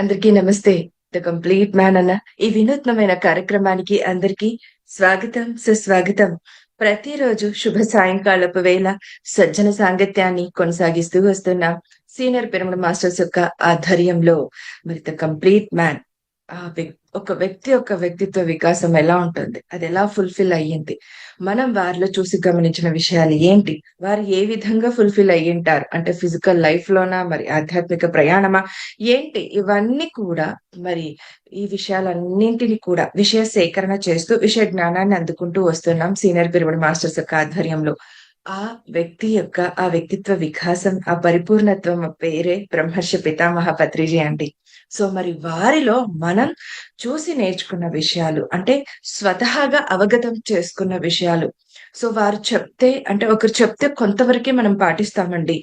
అందరికీ నమస్తే. The complete man అన్న ఈ వినూత్నమైన కార్యక్రమానికి అందరికీ స్వాగతం, సుస్వాగతం. ప్రతిరోజు శుభ సాయంకాలపు వేళ సజ్జన సాంగత్యాన్ని కొనసాగిస్తూ వస్తున్నాం. సీనియర్ పిరమిడ్ మాస్టర్స్ యొక్క ఆధ్వర్యంలో మరి ద కంప్లీట్ మ్యాన్ ఒక వ్యక్తి యొక్క వ్యక్తిత్వ వికాసం ఎలా ఉంటుంది? అది ఎలా ఫుల్‌ఫిల్ అయ్యింది? మనం వారిలో చూసి గమనించిన విషయాలు ఏంటి? వారు ఏ విధంగా ఫుల్‌ఫిల్ అయ్యుంటారు? అంటే ఫిజికల్ లైఫ్‌లోనా? మరి ఆధ్యాత్మిక ప్రయాణమా? ఏంటి? ఇవన్నీ కూడా మరి ఈ విషయాలన్నింటిని కూడా విషయ సేకరణ చేస్తూ, విషయ జ్ఞానాన్ని అందుకుంటూ వస్తున్నాం సీనియర్ పిరమిడ్ మాస్టర్స్ యొక్క ఆధ్వర్యంలో. ఆ ఆ వ్యక్తిత్వ వికాసం, ఆ పరిపూర్ణత్వం పేరే బ్రహ్మర్షి పితామహ పత్రిజీ అండి. సో మరి వారిలో మనం చూసి నేర్చుకున్న విషయాలు అంటే స్వతహాగా అవగతం చేసుకున్న విషయాలు. సో వారు చెప్తే అంటే ఒకరు చెప్తే కొంతవరకే మనం పాటిస్తామండి.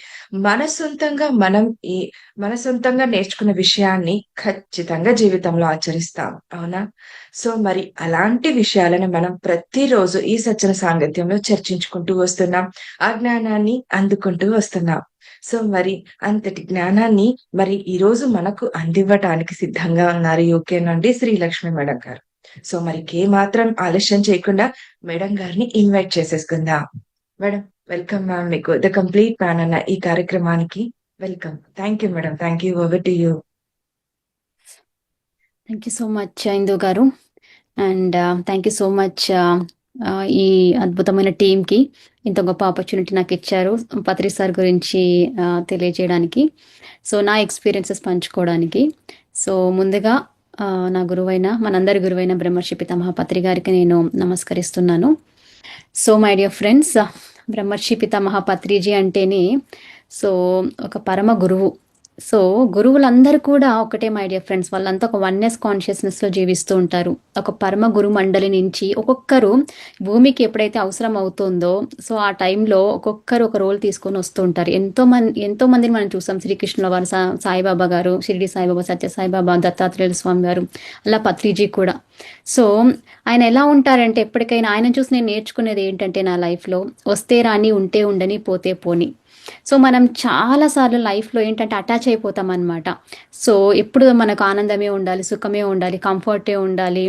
మన సొంతంగా మనం ఈ మన సొంతంగా నేర్చుకున్న విషయాన్ని ఖచ్చితంగా జీవితంలో ఆచరిస్తాం. అవునా? సో మరి అలాంటి విషయాలను మనం ప్రతిరోజు ఈ సజ్జన సాంగత్యంలో చర్చించుకుంటూ వస్తున్నాం. ఆ జ్ఞానాన్ని అందుకుంటూ వస్తున్నాం. సో మరి అంతటి జ్ఞానాన్ని మరి ఈరోజు మనకు అందివ్వటానికి సిద్ధంగా ఉన్నారు యూకే నుండి శ్రీలక్ష్మి మేడం గారు. సో మరి మాత్రం ఆలస్యం చేయకుండా మేడం గారిని ఇన్వైట్ చేసేసుకుందాం. మేడం వెల్కమ్ మ్యామ్, మీకు ద కంప్లీట్ మ్యాన్ అన్న ఈ కార్యక్రమానికి welcome. Thank you madam. Thank you. Over to you. Thank you so much Indu గారు. And thank you so much ఈ అద్భుతమైన టీంకి ఇంత గొప్ప ఆపర్చునిటీ నాకు ఇచ్చారు పత్రి సార్ గురించి తెలియజేయడానికి, సో నా ఎక్స్పీరియన్సెస్ పంచుకోవడానికి. సో ముందుగా నా గురువైన మనందరి గురువైన బ్రహ్మర్షి పితామహ పత్రి గారికి నేను నమస్కరిస్తున్నాను. సో మై డియర్ ఫ్రెండ్స్, బ్రహ్మర్షి పితామహ పత్రిజీ అంటేనే సో ఒక పరమ గురువు. సో గురువులందరూ కూడా ఒకటే మై డియర్ ఫ్రెండ్స్, వాళ్ళంతా ఒక వన్నెస్ కాన్షియస్నెస్లో జీవిస్తూ ఉంటారు. ఒక పరమ గురు మండలి నుంచి ఒక్కొక్కరు భూమికి ఎప్పుడైతే అవసరం అవుతుందో సో ఆ టైంలో ఒక్కొక్కరు ఒక రోల్ తీసుకొని వస్తూ ఉంటారు. ఎంతో మందిని మనం చూసాం. శ్రీకృష్ణుల వారు, సాయిబాబా గారు, షిరిడి సాయిబాబా, సత్య సాయిబాబా, దత్తాత్రేయ స్వామి గారు, అలా పత్రిజీ కూడా. సో ఆయన ఎలా ఉంటారంటే ఎప్పటికైనా ఆయన చూసి నేను నేర్చుకునేది ఏంటంటే నా లైఫ్లో వస్తే రాని, ఉంటే ఉండని, పోతే పోని. సో మనం చాలాసార్లు లైఫ్లో ఏంటంటే అటాచ్ అయిపోతాం అనమాట. సో ఎప్పుడు మనకు ఆనందమే ఉండాలి, సుఖమే ఉండాలి, కంఫర్టే ఉండాలి.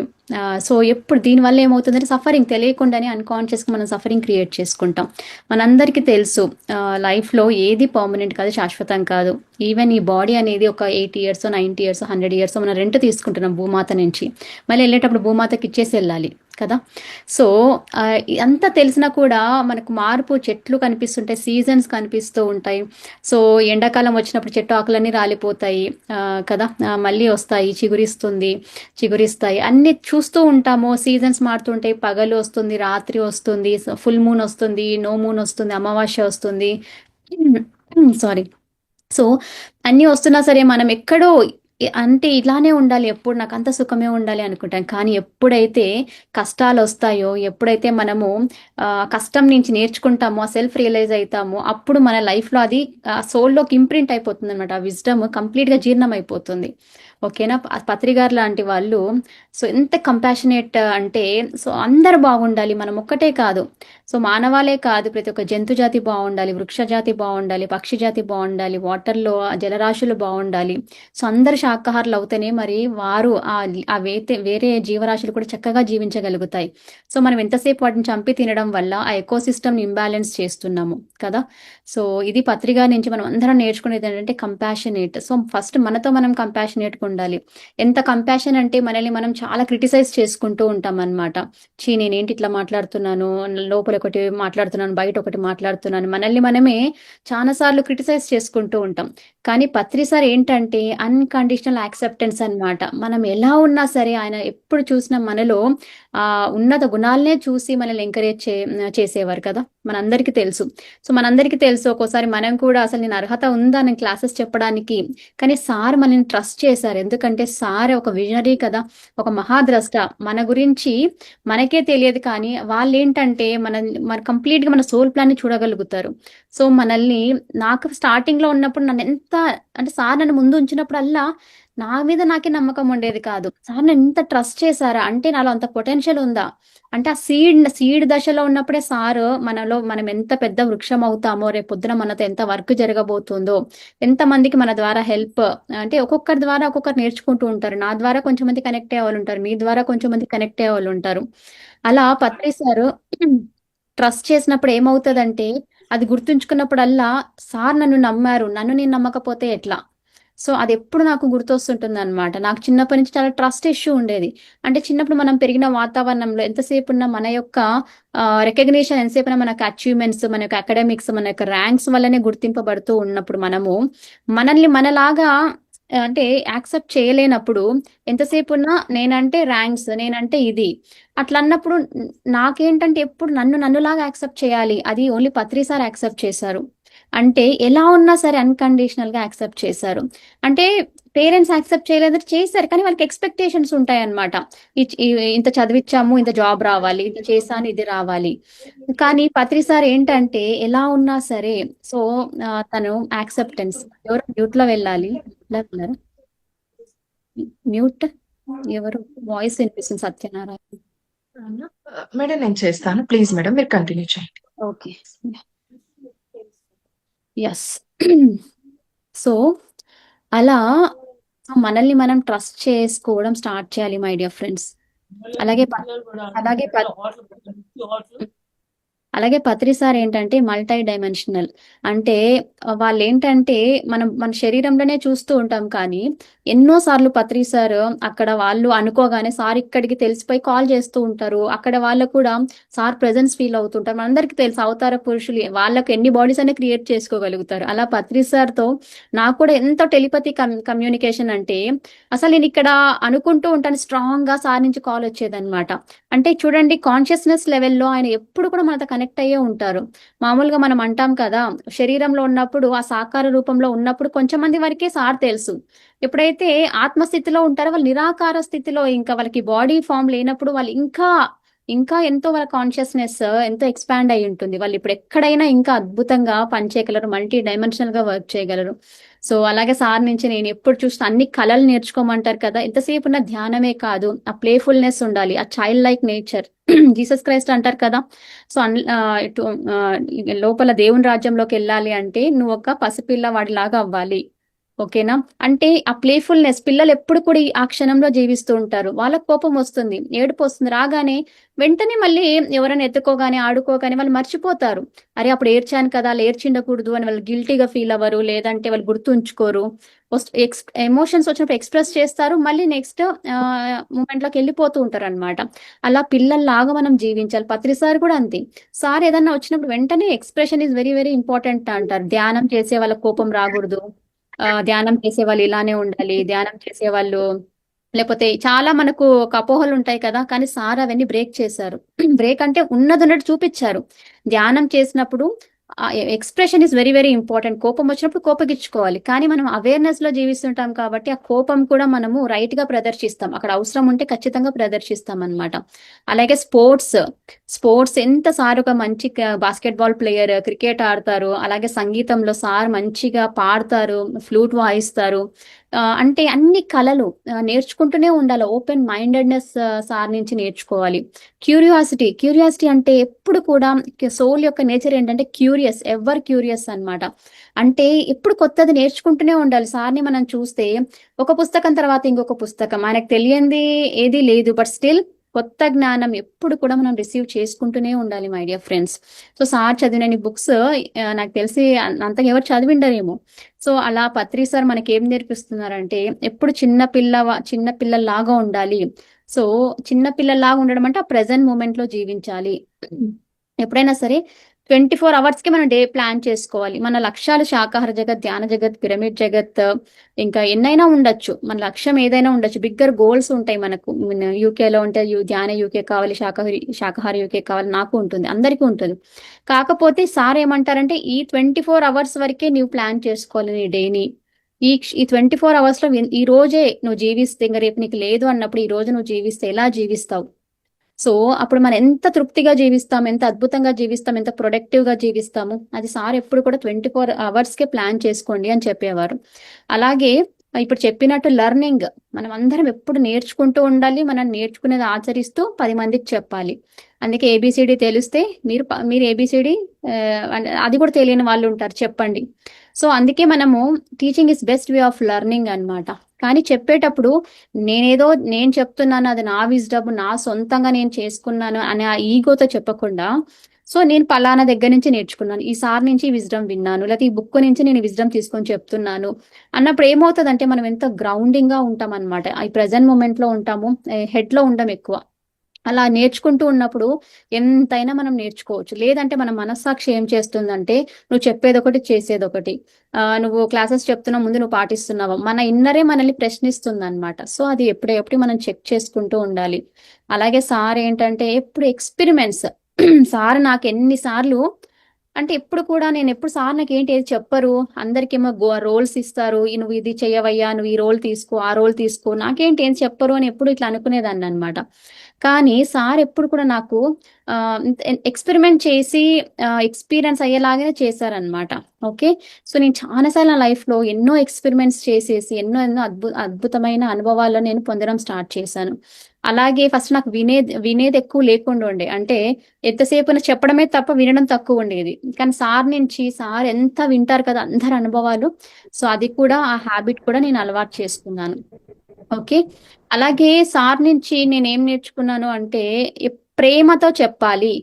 సో ఎప్పుడు దీనివల్ల ఏమవుతుందంటే సఫరింగ్ తెలియకుండానే అన్కాన్షియస్గా మనం సఫరింగ్ క్రియేట్ చేసుకుంటాం. మనందరికీ తెలుసు లైఫ్లో ఏది పర్మనెంట్ కాదు, శాశ్వతం కాదు. ఈవెన్ ఈ బాడీ అనేది ఒక 80 years 90 years 100 years మనం రెంట్ తీసుకుంటున్నాం భూమాత నుంచి. మళ్ళీ వెళ్ళేటప్పుడు భూమాతకి ఇచ్చేసి వెళ్ళాలి కదా. సో అంతా తెలిసినా కూడా మనకు మార్పు, చెట్లు కనిపిస్తుంటాయి, సీజన్స్ కనిపిస్తూ ఉంటాయి. సో ఎండాకాలం వచ్చినప్పుడు చెట్టు ఆకులన్నీ రాలిపోతాయి కదా, మళ్ళీ వస్తాయి, చిగురిస్తాయి, అన్నీ చూస్తూ ఉంటాము. సీజన్స్ మారుతుంటాయి, పగలు వస్తుంది, రాత్రి వస్తుంది, ఫుల్ మూన్ వస్తుంది, నో మూన్ వస్తుంది, అమావాస్య వస్తుంది, సారీ. సో అన్నీ వస్తున్నా సరే మనం ఎక్కడో అంటే ఇలానే ఉండాలి, ఎప్పుడు నాకు అంత సుఖమే ఉండాలి అనుకుంటాం. కానీ ఎప్పుడైతే కష్టాలు వస్తాయో, ఎప్పుడైతే మనము కష్టం నుంచి నేర్చుకుంటామో, సెల్ఫ్ రియలైజ్ అవుతామో, అప్పుడు మన లైఫ్లో అది సోల్లోకి ఇంప్రింట్ అయిపోతుంది అనమాట. ఆ విజ్డమ్ కంప్లీట్గా జీర్ణం అయిపోతుంది. ఓకేనా. పత్రి గారు లాంటి వాళ్ళు సో ఎంత కంపాషనేట్ అంటే సో అందరు బాగుండాలి, మనం ఒక్కటే కాదు. సో మానవాలే కాదు, ప్రతి ఒక్క జంతు జాతి బాగుండాలి, వృక్ష జాతి బాగుండాలి, పక్షి జాతి బాగుండాలి, వాటర్లో జలరాశులు బాగుండాలి. సో అందరు శాకాహారులు అవుతేనే మరి వారు వేరే జీవరాశులు కూడా చక్కగా జీవించగలుగుతాయి. సో మనం ఎంతసేపు వాటిని చంపి తినడం వల్ల ఆ ఎకోసిస్టమ్ని ఇంబ్యాలెన్స్ చేస్తున్నాము కదా. సో ఇది పత్రిక నుంచి మనం అందరం నేర్చుకునేది ఏంటంటే కంపాషనేట్. సో ఫస్ట్ మనతో మనం కంపాషనేట్గా ఉండాలి. ఎంత కంపాషన్ అంటే మనల్ని మనం చాలా క్రిటిసైజ్ చేసుకుంటూ ఉంటాం అనమాట. నేనేంటి ఇట్లా మాట్లాడుతున్నాను, లోపల ఒకటి మాట్లాడుతున్నాను, బయట ఒకటి మాట్లాడుతున్నాను, మనల్ని మనమే చాలాసార్లు క్రిటిసైజ్ చేసుకుంటూ ఉంటాం. కానీ పత్రి సార్ ఏంటంటే అన్కండిషనల్ యాక్సెప్టెన్స్ అనమాట. మనం ఎలా ఉన్నా సరే ఆయన ఎప్పుడు చూసినా మనలో ఉన్నత గుణాలనే చూసి మనల్ని ఎంకరేజ్ చేసేవారు కదా, మనందరికీ తెలుసు. సో మనందరికీ తెలుసు ఒక్కోసారి మనం కూడా అసలు నేను అర్హత ఉందా నేను క్లాసెస్ చెప్పడానికి, కానీ సార్ మనల్ని ట్రస్ట్ చేశారు. ఎందుకంటే సార్ ఒక విజనరీ కదా, ఒక మహాద్రష్ట. మన గురించి మనకే తెలియదు, కానీ వాళ్ళు ఏంటంటే మన కంప్లీట్గా మన సోల్ ప్లాన్ని చూడగలుగుతారు. సో మనల్ని నాకు స్టార్టింగ్లో ఉన్నప్పుడు నన్ను ఎంత అంటే సార్ నన్ను ముందు ఉంచినప్పుడల్లా నా మీద నాకే నమ్మకం ఉండేది కాదు. సార్ నన్ను ఇంత ట్రస్ట్ చేశారా? అంటే నాలో అంత పొటెన్షియల్ ఉందా? అంటే ఆ సీడ్ దశలో ఉన్నప్పుడే సారు మనం ఎంత పెద్ద వృక్షం అవుతామో, రేపొద్దున మనతో ఎంత వర్క్ జరగబోతుందో, ఎంతమందికి మన ద్వారా హెల్ప్ అంటే ఒక్కొక్కరి ద్వారా ఒక్కొక్కరు నేర్చుకుంటూ ఉంటారు. నా ద్వారా కొంచెం మంది కనెక్ట్ అయ్యేవాళ్ళు ఉంటారు. మీ ద్వారా కొంచెం మంది కనెక్ట్ అయ్యేవాళ్ళు ఉంటారు. అలా పత్రి సారు ట్రస్ట్ చేసినప్పుడు ఏమవుతదంటే, అది గుర్తుంచుకున్నప్పుడల్లా సార్ నన్ను నమ్మారు. నన్ను నేను నమ్మకపోతే ఎట్లా? సో, అదెప్పుడు నాకు గుర్తొస్తుంటుందనమాట. నాకు చిన్నప్పటి నుంచి చాలా ట్రస్ట్ ఇష్యూ ఉండేది. అంటే చిన్నప్పుడు మనం పెరిగిన వాతావరణంలో ఎంతసేపున్నా మన యొక్క రికగ్నిషన్ ఎంతసేపున్నా మనకు అచీవ్‌మెంట్స్, మన యొక్క అకాడమిక్స్, మన యొక్క ర్యాంక్స్ వల్లనే గుర్తింపబడుతూ ఉన్నప్పుడు మనల్ని మనలాగా అంటే యాక్సెప్ట్ చేయలేనప్పుడు ఎంతసేపున్నా నేనంటే ర్యాంక్స్, నేనంటే ఇది. అట్లన్నప్పుడు నాకేంటంటే ఎప్పుడు నన్నులాగా యాక్సెప్ట్ చేయాలి. అది ఓన్లీ పత్రి సార్ యాక్సెప్ట్ చేశారు. అంటే ఎలా ఉన్నా సరే అన్‌కండీషనల్‌గా యాక్సెప్ట్ చేశారు. అంటే పేరెంట్స్ యాక్సెప్ట్ చేయలేదంటే చేశారు. కానీ వాళ్ళకి ఎక్స్‌పెక్టేషన్స్ ఉంటాయన్నమాట. ఇంత చదివిచ్చాము, ఇంత జాబ్ రావాలి, ఇంత చేశాను, ఇది రావాలి. కానీ పత్రి సార్ ఏంటంటే ఎలా ఉన్నా సరే సో, తను యాక్సెప్టెన్స్. ఎవరు మ్యూట్‌లో వెళ్ళాలి. మ్యూట్‌లో ఉన్నారు. మ్యూట్ ఎవరు? వాయిస్ వినిపిస్తుంది సత్యనారాయణ. మేడం నేను చేస్తాను. ప్లీజ్ మేడం మీరు కంటిన్యూ చేయండి. ఓకే. యెస్. సో, అలా మనల్ని మనం ట్రస్ట్ చేసుకోవడం స్టార్ట్ చేయాలి మై డియర్ ఫ్రెండ్స్. అలాగే అలాగే అలాగే పత్రి సార్ ఏంటంటే మల్టీ డైమెన్షనల్. అంటే వాళ్ళేంటంటే మన శరీరంలోనే చూస్తూ ఉంటాం కానీ ఎన్నో సార్లు పత్రి సార్ అక్కడ వాళ్ళు అనుకోగానే సార్ ఇక్కడికి తెలిసిపోయి కాల్ చేస్తూ ఉంటారు. అక్కడ వాళ్ళకు కూడా సార్ ప్రెజెన్స్ ఫీల్ అవుతుంటారు. మనందరికీ తెలుసు అవతార పురుషులు వాళ్ళకి ఎన్ని బాడీస్ అనే క్రియేట్ చేసుకోగలుగుతారు. అలా పత్రి సార్‌తో నాకు కూడా ఎంతో టెలిపతి కమ్యూనికేషన్ అంటే అసలు నేను ఇక్కడ అనుకుంటూ ఉంటాను స్ట్రాంగ్‌గా సార్ నుంచి కాల్ వచ్చేదన్నమాట. అంటే చూడండి కాన్షియస్‌నెస్ లెవెల్‌లో ఆయన ఎప్పుడు కూడా మనతో కనెక్ట్ అయ్యే ఉంటారు. మామూలుగా మనం అంటాం కదా! శరీరంలో ఉన్నప్పుడు ఆ సాకార రూపంలో ఉన్నప్పుడు కొంచెం మంది వరకే సార్ తెలుసు. ఎప్పుడైతే ఆత్మస్థితిలో ఉంటారో వాళ్ళు నిరాకార స్థితిలో ఇంకా వాళ్ళకి బాడీ ఫార్మ్ లేనప్పుడు వాళ్ళు ఇంకా ఎంతో వాళ్ళ కాన్షియస్‌నెస్ ఎంతో ఎక్స్‌పాండ్ అయ్యి ఉంటుంది. వాళ్ళు ఇప్పుడు ఎక్కడైనా ఇంకా అద్భుతంగా పని చేయగలరు. మల్టీ డైమెన్షనల్‌గా వర్క్ చేయగలరు. సో, అలాగే సార్ నుంచి నేను ఎప్పుడు చూసినా అన్ని కళలు నేర్చుకోమంటారు కదా! ఎంతసేపు ఉన్న ధ్యానమే కాదు. ఆ ప్లేఫుల్‌నెస్ ఉండాలి. ఆ child like nature. Jesus Christ అంటారు కదా! సో, ఇటు లోపల దేవుని రాజ్యంలోకెళ్ళాలి అంటే నువ్వొక పసిపిల్లవాడిలాగా అవ్వాలి. ఓకేనా? అంటే ఆ ప్లేఫుల్‌నెస్ పిల్లలెప్పుడు కూడా ఆ క్షణంలో జీవిస్తూ ఉంటారు. వాళ్ళకి కోపమొస్తుంది, ఏడుపొస్తుంది. రాగానే వెంటనే మళ్ళీ ఎవరైనా ఎత్తుకోగానే, ఆడుకోగానే వాళ్ళు మర్చిపోతారు. అరే! అప్పుడు ఏడ్చాను కదా! అలా ఏడ్చిండకూడదు అని వాళ్ళు గిల్టీ‌గా ఫీల్ అవ్వరు. లేదంటే వాళ్ళు గుర్తుంచుకోరు. ఎమోషన్స్ వచ్చినప్పుడు ఎక్స్‌ప్రెస్ చేస్తారు. మళ్ళీ నెక్స్ట్ మూమెంట్‌లోకెళ్ళిపోతూ ఉంటారనమాట. అలా పిల్లల్లాగా మనం జీవించాలి. పత్రి సార్ కూడా అంతే. సార్ ఏదన్నా వచ్చినప్పుడు వెంటనే expression is very very important అంటారు. ధ్యానం చేసే వాళ్ళకి కోపం రాగూడదు. ధ్యానం చేసేవాళ్ళు ఇలానే ఉండాలి. ధ్యానం చేసేవాళ్ళు లేపోతే చాలా మనకు ఒక అపోహలుంటాయి కదా! కానీ సార్ అవన్నీ బ్రేక్ చేశారు. బ్రేక్ అంటే ఉన్నదున్నట్టు చూపిచ్చారు. ధ్యానం చేసినప్పుడు expression is very very important. కోపం వచ్చినప్పుడు కోపగించుకోవాలి. కానీ మనం అవేర్‌నెస్‌లో జీవిస్తుంటాం కాబట్టి, ఆ కోపం కూడా మనము రైట్‌గా ప్రదర్శిస్తాం. అక్కడ అవసరం ఉంటే ఖచ్చితంగా ప్రదర్శిస్తామనమాట. అలాగే స్పోర్ట్స్ ఎంత సార్ ఒక మంచి బాస్కెట్‌బాల్ ప్లేయర్, క్రికెట్ ఆడతారు. అలాగే సంగీతంలో సార్ మంచిగా పాడతారు, ఫ్లూట్ వాయిస్తారు. అంటే అన్ని కళలు నేర్చుకుంటూనే ఉండాలి. ఓపెన్ మైండెడ్‌నెస్ సార్ నుంచి నేర్చుకోవాలి. క్యూరియాసిటీ అంటే ఎప్పుడు కూడా సోల్ యొక్క నేచర్ ఏంటంటే ఎవర్ క్యూరియస్ అన్నమాట. అంటే ఎప్పుడు కొత్తది నేర్చుకుంటూనే ఉండాలి. సార్‌ని మనం చూస్తే ఒక పుస్తకం తర్వాత ఇంకొక పుస్తకం. ఆయనకు తెలియంది ఏది లేదు. బట్ స్టిల్ కొత్త జ్ఞానం ఎప్పుడు కూడా మనం రిసీవ్ చేసుకుంటూనే ఉండాలి my dear friends. So, sir చదివినన్ని బుక్స్ నాకు తెలిసి అంతగా ఎవరు చదివిండరేమో. సో, అలా పత్రి సార్ మనకేం నేర్పిస్తున్నారంటే ఎప్పుడు చిన్న పిల్లల్లాగా ఉండాలి. సో, చిన్న పిల్లల్లాగా ఉండడం అంటే ఆ ప్రెజెంట్ మూమెంట్‌లో జీవించాలి. ఎప్పుడైనా సరే 24 అవర్స్‌కి మనం డే ప్లాన్ చేసుకోవాలి. మన లక్ష్యాలు శాకాహార జగత్, ధ్యాన జగత్, పిరమిడ్ జగత్ ఇంకా ఎన్నైనా ఉండొచ్చు. మన లక్ష్యం ఏదైనా ఉండొచ్చు. బిగ్గర్ గోల్స్ ఉంటాయి మనకు. యూకేలో ఉంటే ధ్యాన యూకే కావాలి, శాకాహార యూకే కావాలి. నాకు ఉంటుంది. అందరికీ ఉంటుంది. కాకపోతే సార్ ఏమంటారంటే ఈ 24 అవర్స్ వరకే నీవు ప్లాన్ చేసుకోవాలి నీ డేని. ఈ 24 అవర్స్‌లో ఈ రోజే నువ్వు జీవిస్తే ఇంక రేపు నీకు లేదు అన్నప్పుడు ఈ రోజు నువ్వు జీవిస్తే ఎలా జీవిస్తావు? సో, అప్పుడు మనం ఎంత తృప్తిగా జీవిస్తాం, ఎంత అద్భుతంగా జీవిస్తాం, ఎంత ప్రొడక్టివ్‌గా జీవిస్తాము. అది సార్ ఎప్పుడు కూడా 24 అవర్స్‌కే ప్లాన్ చేసుకోండి అని చెప్పేవారు. అలాగే ఇప్పుడు చెప్పినట్టు లెర్నింగ్ మనం అందరం ఎప్పుడు నేర్చుకుంటూ ఉండాలి. మనం నేర్చుకునేది ఆచరిస్తూ 10 మందికి చెప్పాలి. అందుకే ఏబీసీడీ తెలిస్తే మీరు ఏబీసీడీ అది కూడా తెలియని వాళ్ళు ఉంటారు, చెప్పండి. సో అందుకే మనము teaching is best way of learning అన్నమాట. కానీ చెప్పేటప్పుడు నేను చెప్తున్నాను, అది నా విజ్డమ్, నా సొంతంగా నేను చేసుకున్నాను అనే ఆ ఈగోతో చెప్పకుండా, సో నేను పలానా దగ్గర నుంచి నేర్చుకున్నాను, ఈ సార్ నుంచి విజ్డమ్ విన్నాను, లేకపోతే ఈ బుక్ నుంచి నేను విజ్డమ్ తీసుకొని చెప్తున్నాను అన్నప్పుడు ఏమవుతుందంటే మనం ఎంత గ్రౌండింగ్ గా ఉంటాం అనమాట. ఈ ప్రజెంట్ మూమెంట్ లో ఉంటాము, హెడ్ లో ఉండడం ఎక్కువ. అలా నేర్చుకుంటూ ఉన్నప్పుడు ఎంతైనా మనం నేర్చుకోవచ్చు. లేదంటే మన మనస్సాక్షి ఏం చేస్తుందంటే, నువ్వు చెప్పేది ఒకటి, చేసేది ఒకటి. నువ్వు క్లాసెస్ చెప్తున్నా, ముందు నువ్వు పాటిస్తున్నావా, మన ఇన్నరే మనల్ని ప్రశ్నిస్తుంది అనమాట. సో అది ఎప్పుడెప్పుడు మనం చెక్ చేసుకుంటూ ఉండాలి. అలాగే సార్ ఏంటంటే ఎప్పుడు ఎక్స్పెరిమెంట్స్. సార్ నాకు ఎన్నిసార్లు అంటే ఎప్పుడు కూడా నేను ఎప్పుడు సార్ నాకు ఏంటి ఏది చెప్పరు, అందరికేమో రోల్స్ ఇస్తారు, నువ్వు ఇది చెయ్యవయ్యా, నువ్వు ఈ రోల్ తీసుకో, ఆ రోల్ తీసుకో, నాకేంటి ఏం చెప్పరు అని ఎప్పుడు ఇట్లా అనుకునేదాన్ని అనమాట. కానీ సార్ ఎప్పుడు కూడా నాకు ఎక్స్పెరిమెంట్ చేసి ఎక్స్పీరియన్స్ అయ్యేలాగానే చేశారనమాట. ఓకే. సో నేను చాలాసార్లు నా లైఫ్ లో ఎన్నో ఎక్స్పెరిమెంట్స్ చేసేసి ఎన్నో ఎన్నో అద్భుతమైన అనుభవాలను నేను పొందడం స్టార్ట్ చేశాను. అలాగే ఫస్ట్ నాకు వినేది ఎక్కువ లేకుండా ఉండే, అంటే ఎంతసేపు చెప్పడమే తప్ప వినడం తక్కువ ఉండేది. కానీ సార్ ఎంత వింటారు కదా అందరి అనుభవాలు. సో అది కూడా, ఆ హ్యాబిట్ కూడా నేను అలవాటు చేసుకున్నాను. ఓకే. అలాగే సార్ నుంచి నేనేం నేర్చుకున్నాను అంటే, ప్రేమతో చెప్పాలి.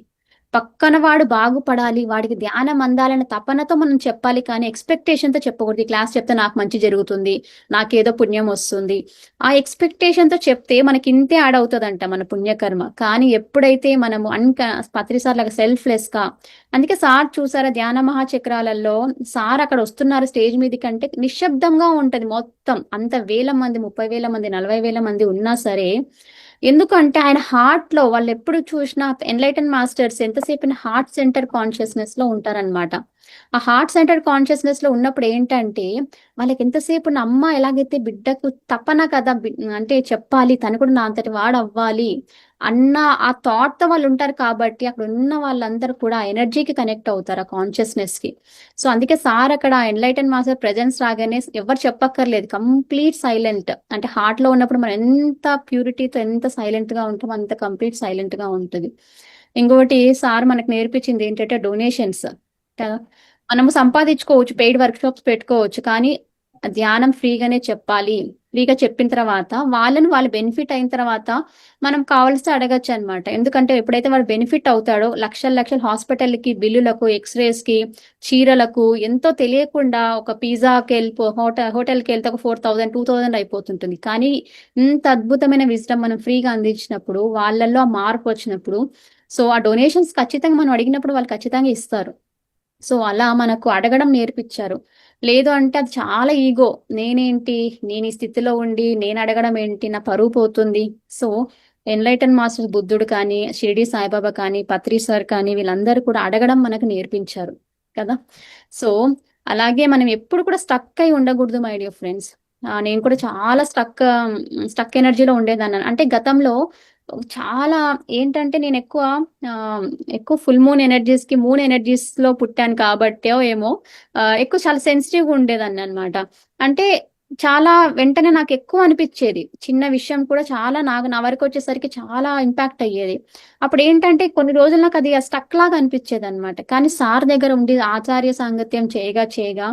పక్కన వాడు బాగుపడాలి, వాడికి ధ్యానం అందాలనే తపనతో మనం చెప్పాలి, కానీ ఎక్స్పెక్టేషన్‌తో చెప్పకూడదు. ఈ క్లాస్ చెప్తే నాకు మంచి జరుగుతుంది, నాకేదో పుణ్యం వస్తుంది. ఆ ఎక్స్పెక్టేషన్‌తో చెప్తే మనకి ఇంతే యాడ్ అవుతదంట మన పుణ్యకర్మ. కానీ ఎప్పుడైతే మనము పత్రి సార్ లాగా సెల్ఫ్‌లెస్‌గా, అందుకే సార్ చూసారా ధ్యాన మహాచక్రాలలో సార్ అక్కడ వస్తున్నారు స్టేజ్ మీదకంటే నిశ్శబ్దంగా ఉంటది మొత్తం. అంత వేల మంది, 30,000 మంది, 40,000 మంది ఉన్నా సరే, ఎందుకంటే ఆయన హార్ట్ లో, వాళ్ళు ఎప్పుడు చూసినా ఎన్లైటన్ మాస్టర్స్ ఎంతసేపు హార్ట్ సెంటర్ కాన్షియస్నెస్ లో ఉంటారనమాట. ఆ హార్ట్ సెంటర్ కాన్షియస్నెస్ లో ఉన్నప్పుడు ఏంటంటే, వాళ్ళకి ఎంతసేపు నా అమ్మ ఎలాగైతే బిడ్డకు తపన కదా, అంటే చెప్పాలి, తను కూడా నా అంతటి వాడు అవ్వాలి అన్న ఆ థాట్ తో వాళ్ళు ఉంటారు. కాబట్టి అక్కడ ఉన్న వాళ్ళందరూ కూడా ఆ ఎనర్జీకి కనెక్ట్ అవుతారు, ఆ కాన్షియస్నెస్ కి. సో అందుకే సార్ అక్కడ ఎన్లైటన్ మాస్టర్ ప్రెజెన్స్ రాగానే ఎవరు చెప్పక్కర్లేదు, కంప్లీట్ సైలెంట్. అంటే హార్ట్ లో ఉన్నప్పుడు మనం ఎంత ప్యూరిటీతో ఎంత సైలెంట్ గా ఉంటామో అంత కంప్లీట్ సైలెంట్ గా ఉంటుంది. ఇంకొకటి సార్ మనకు నేర్పించింది ఏంటంటే డొనేషన్స్ కదా. మనము సంపాదించుకోవచ్చు, పెయిడ్ వర్క్ షాప్స్ పెట్టుకోవచ్చు, కానీ ధ్యానం ఫ్రీగానే చెప్పాలి. ఫ్రీగా చెప్పిన తర్వాత వాళ్ళు బెనిఫిట్ అయిన తర్వాత మనం కావాల్సి అడగచ్చు అనమాట. ఎందుకంటే ఎప్పుడైతే వాడు బెనిఫిట్ అవుతాడో, లక్షల లక్షల హాస్పిటల్కి బిల్లులకు, ఎక్స్రేస్ కి, చీరలకు ఎంతో తెలియకుండా ఒక పిజ్జాకి హోటల్కి వెళ్తే ఒక 4,000 2,000 అయిపోతుంటుంది. కానీ ఇంత అద్భుతమైన విజ్డమ్ మనం ఫ్రీగా అందించినప్పుడు, వాళ్ళల్లో ఆ మార్పు వచ్చినప్పుడు, సో ఆ డొనేషన్స్ ఖచ్చితంగా మనం అడిగినప్పుడు వాళ్ళు ఖచ్చితంగా ఇస్తారు. సో అలా మనకు అడగడం నేర్పించారు. లేదు అంటే అది చాలా ఈగో. నేనేంటి, నేను ఈ స్థితిలో ఉండి నేను అడగడం ఏంటి, నా పరువు పోతుంది. సో ఎన్లైటన్ మాస్టర్ బుద్ధుడు కానీ, షిరిడి సాయిబాబా కానీ, పత్రి సార్ కానీ, వీళ్ళందరూ కూడా అడగడం మనకు నేర్పించారు కదా. సో అలాగే మనం ఎప్పుడు కూడా స్టక్ అయి ఉండకూడదు మై డియర్ ఫ్రెండ్స్. నేను కూడా చాలా స్టక్ ఎనర్జీలో ఉండేదాన్ని. అంటే గతంలో చాలా ఏంటంటే నేను ఎక్కువ ఫుల్ మూన్ ఎనర్జీస్ కి, మూన్ ఎనర్జీస్ లో పుట్టాను కాబట్టో ఏమో, ఎక్కువ చాలా సెన్సిటివ్ గా ఉండేదాన్ని అనమాట. అంటే చాలా వెంటనే నాకు ఎక్కువ అనిపించేది, చిన్న విషయం కూడా చాలా నా వరకు వచ్చేసరికి చాలా ఇంపాక్ట్ అయ్యేది. అప్పుడు ఏంటంటే కొన్ని రోజులు నాకు అది స్టక్ లాగా అనిపించేది అనమాట. కానీ సార్ దగ్గర ఉండి ఆచార్య సాంగత్యం చేయగా చేయగా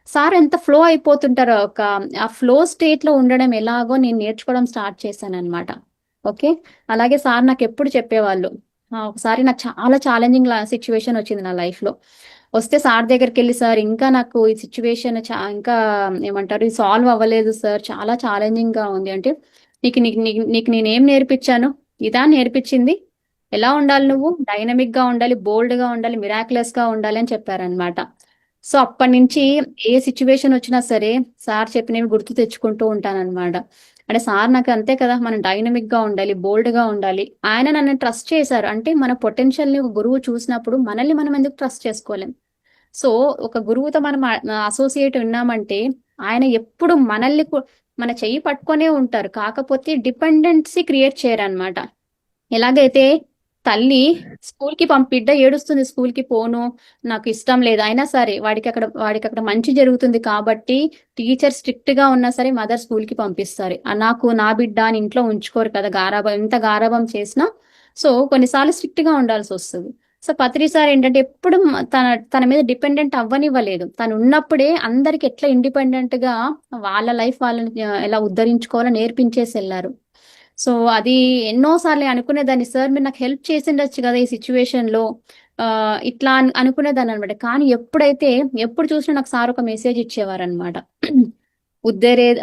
సార్ ఎంత ఫ్లో అయిపోతుంటారో, ఆ ఫ్లో స్టేట్ లో ఉండడం ఎలాగో నేను నేర్చుకోవడం స్టార్ట్ చేశాను అనమాట. ఓకే. అలాగే సార్ నాకు ఎప్పుడు చెప్పేవాళ్ళు, ఒకసారి నాకు చాలా ఛాలెంజింగ్ సిచ్యువేషన్ వచ్చింది నా లైఫ్ లో. వస్తే సార్ దగ్గరికి వెళ్ళి, సార్ ఇంకా నాకు ఈ సిచ్యువేషన్ ఇంకా ఏమంటారు, సాల్వ్ అవ్వలేదు సార్, చాలా ఛాలెంజింగ్ గా ఉంది అంటే, నీకు నీకు నీకు నీకు నేనేం నేర్పించాను, ఇదా నేర్పించింది, ఎలా ఉండాలి, నువ్వు డైనమిక్ గా ఉండాలి, బోల్డ్ గా ఉండాలి, మిరాక్యులస్ గా ఉండాలి అని చెప్పారనమాట. సో అప్పటి నుంచి ఏ సిచ్యువేషన్ వచ్చినా సరే సార్ చెప్పినవి గుర్తు తెచ్చుకుంటూ ఉంటానన్నమాట. అంటే సార్ నాకు అంతే కదా, మనం డైనమిక్ గా ఉండాలి, బోల్డ్ గా ఉండాలి. ఆయన నన్ను ట్రస్ట్ చేశారు. అంటే మన పొటెన్షియల్ ని ఒక గురువు చూసినప్పుడు మనల్ని మనం ఎందుకు ట్రస్ట్ చేసుకోలేం. సో ఒక గురువుతో మనం అసోసియేట్ ఉన్నామంటే, ఆయన ఎప్పుడు మనల్ని మన చెయ్యి పట్టుకొనే ఉంటారు. కాకపోతే డిపెండెన్సీ క్రియేట్ చేయరన్నమాట. ఎలాగైతే తల్లి స్కూల్కి బిడ్డ ఏడుస్తుంది, స్కూల్కి పోను, నాకు ఇష్టం లేదు, అయినా సరే వాడికి అక్కడ మంచి జరుగుతుంది కాబట్టి టీచర్ స్ట్రిక్ట్ గా ఉన్నా సరే మదర్ స్కూల్కి పంపిస్తారు. నాకు నా బిడ్డ అని ఇంట్లో ఉంచుకోరు కదా, గారాబం ఎంత గారాబం చేసినా. సో కొన్నిసార్లు స్ట్రిక్ట్ గా ఉండాల్సి వస్తుంది. సో పత్రి సార్ ఏంటంటే ఎప్పుడు తన మీద డిపెండెంట్ అవ్వనివ్వలేదు. తను ఉన్నప్పుడే అందరికి ఎట్లా ఇండిపెండెంట్ గా వాళ్ళ లైఫ్ వాళ్ళని ఎలా ఉద్ధరించుకోవాలో నేర్పించేసి వెళ్ళారు. సో అది ఎన్నోసార్లు అనుకునేదాన్ని, సార్ మీరు నాకు హెల్ప్ చేసిండొచ్చు కదా ఈ సిచ్యువేషన్ లో, ఇట్లా అనుకునేదాన్ని అనమాట. కానీ ఎప్పుడు చూసినా నాకు సార్ ఒక మెసేజ్ ఇచ్చేవారు అనమాట.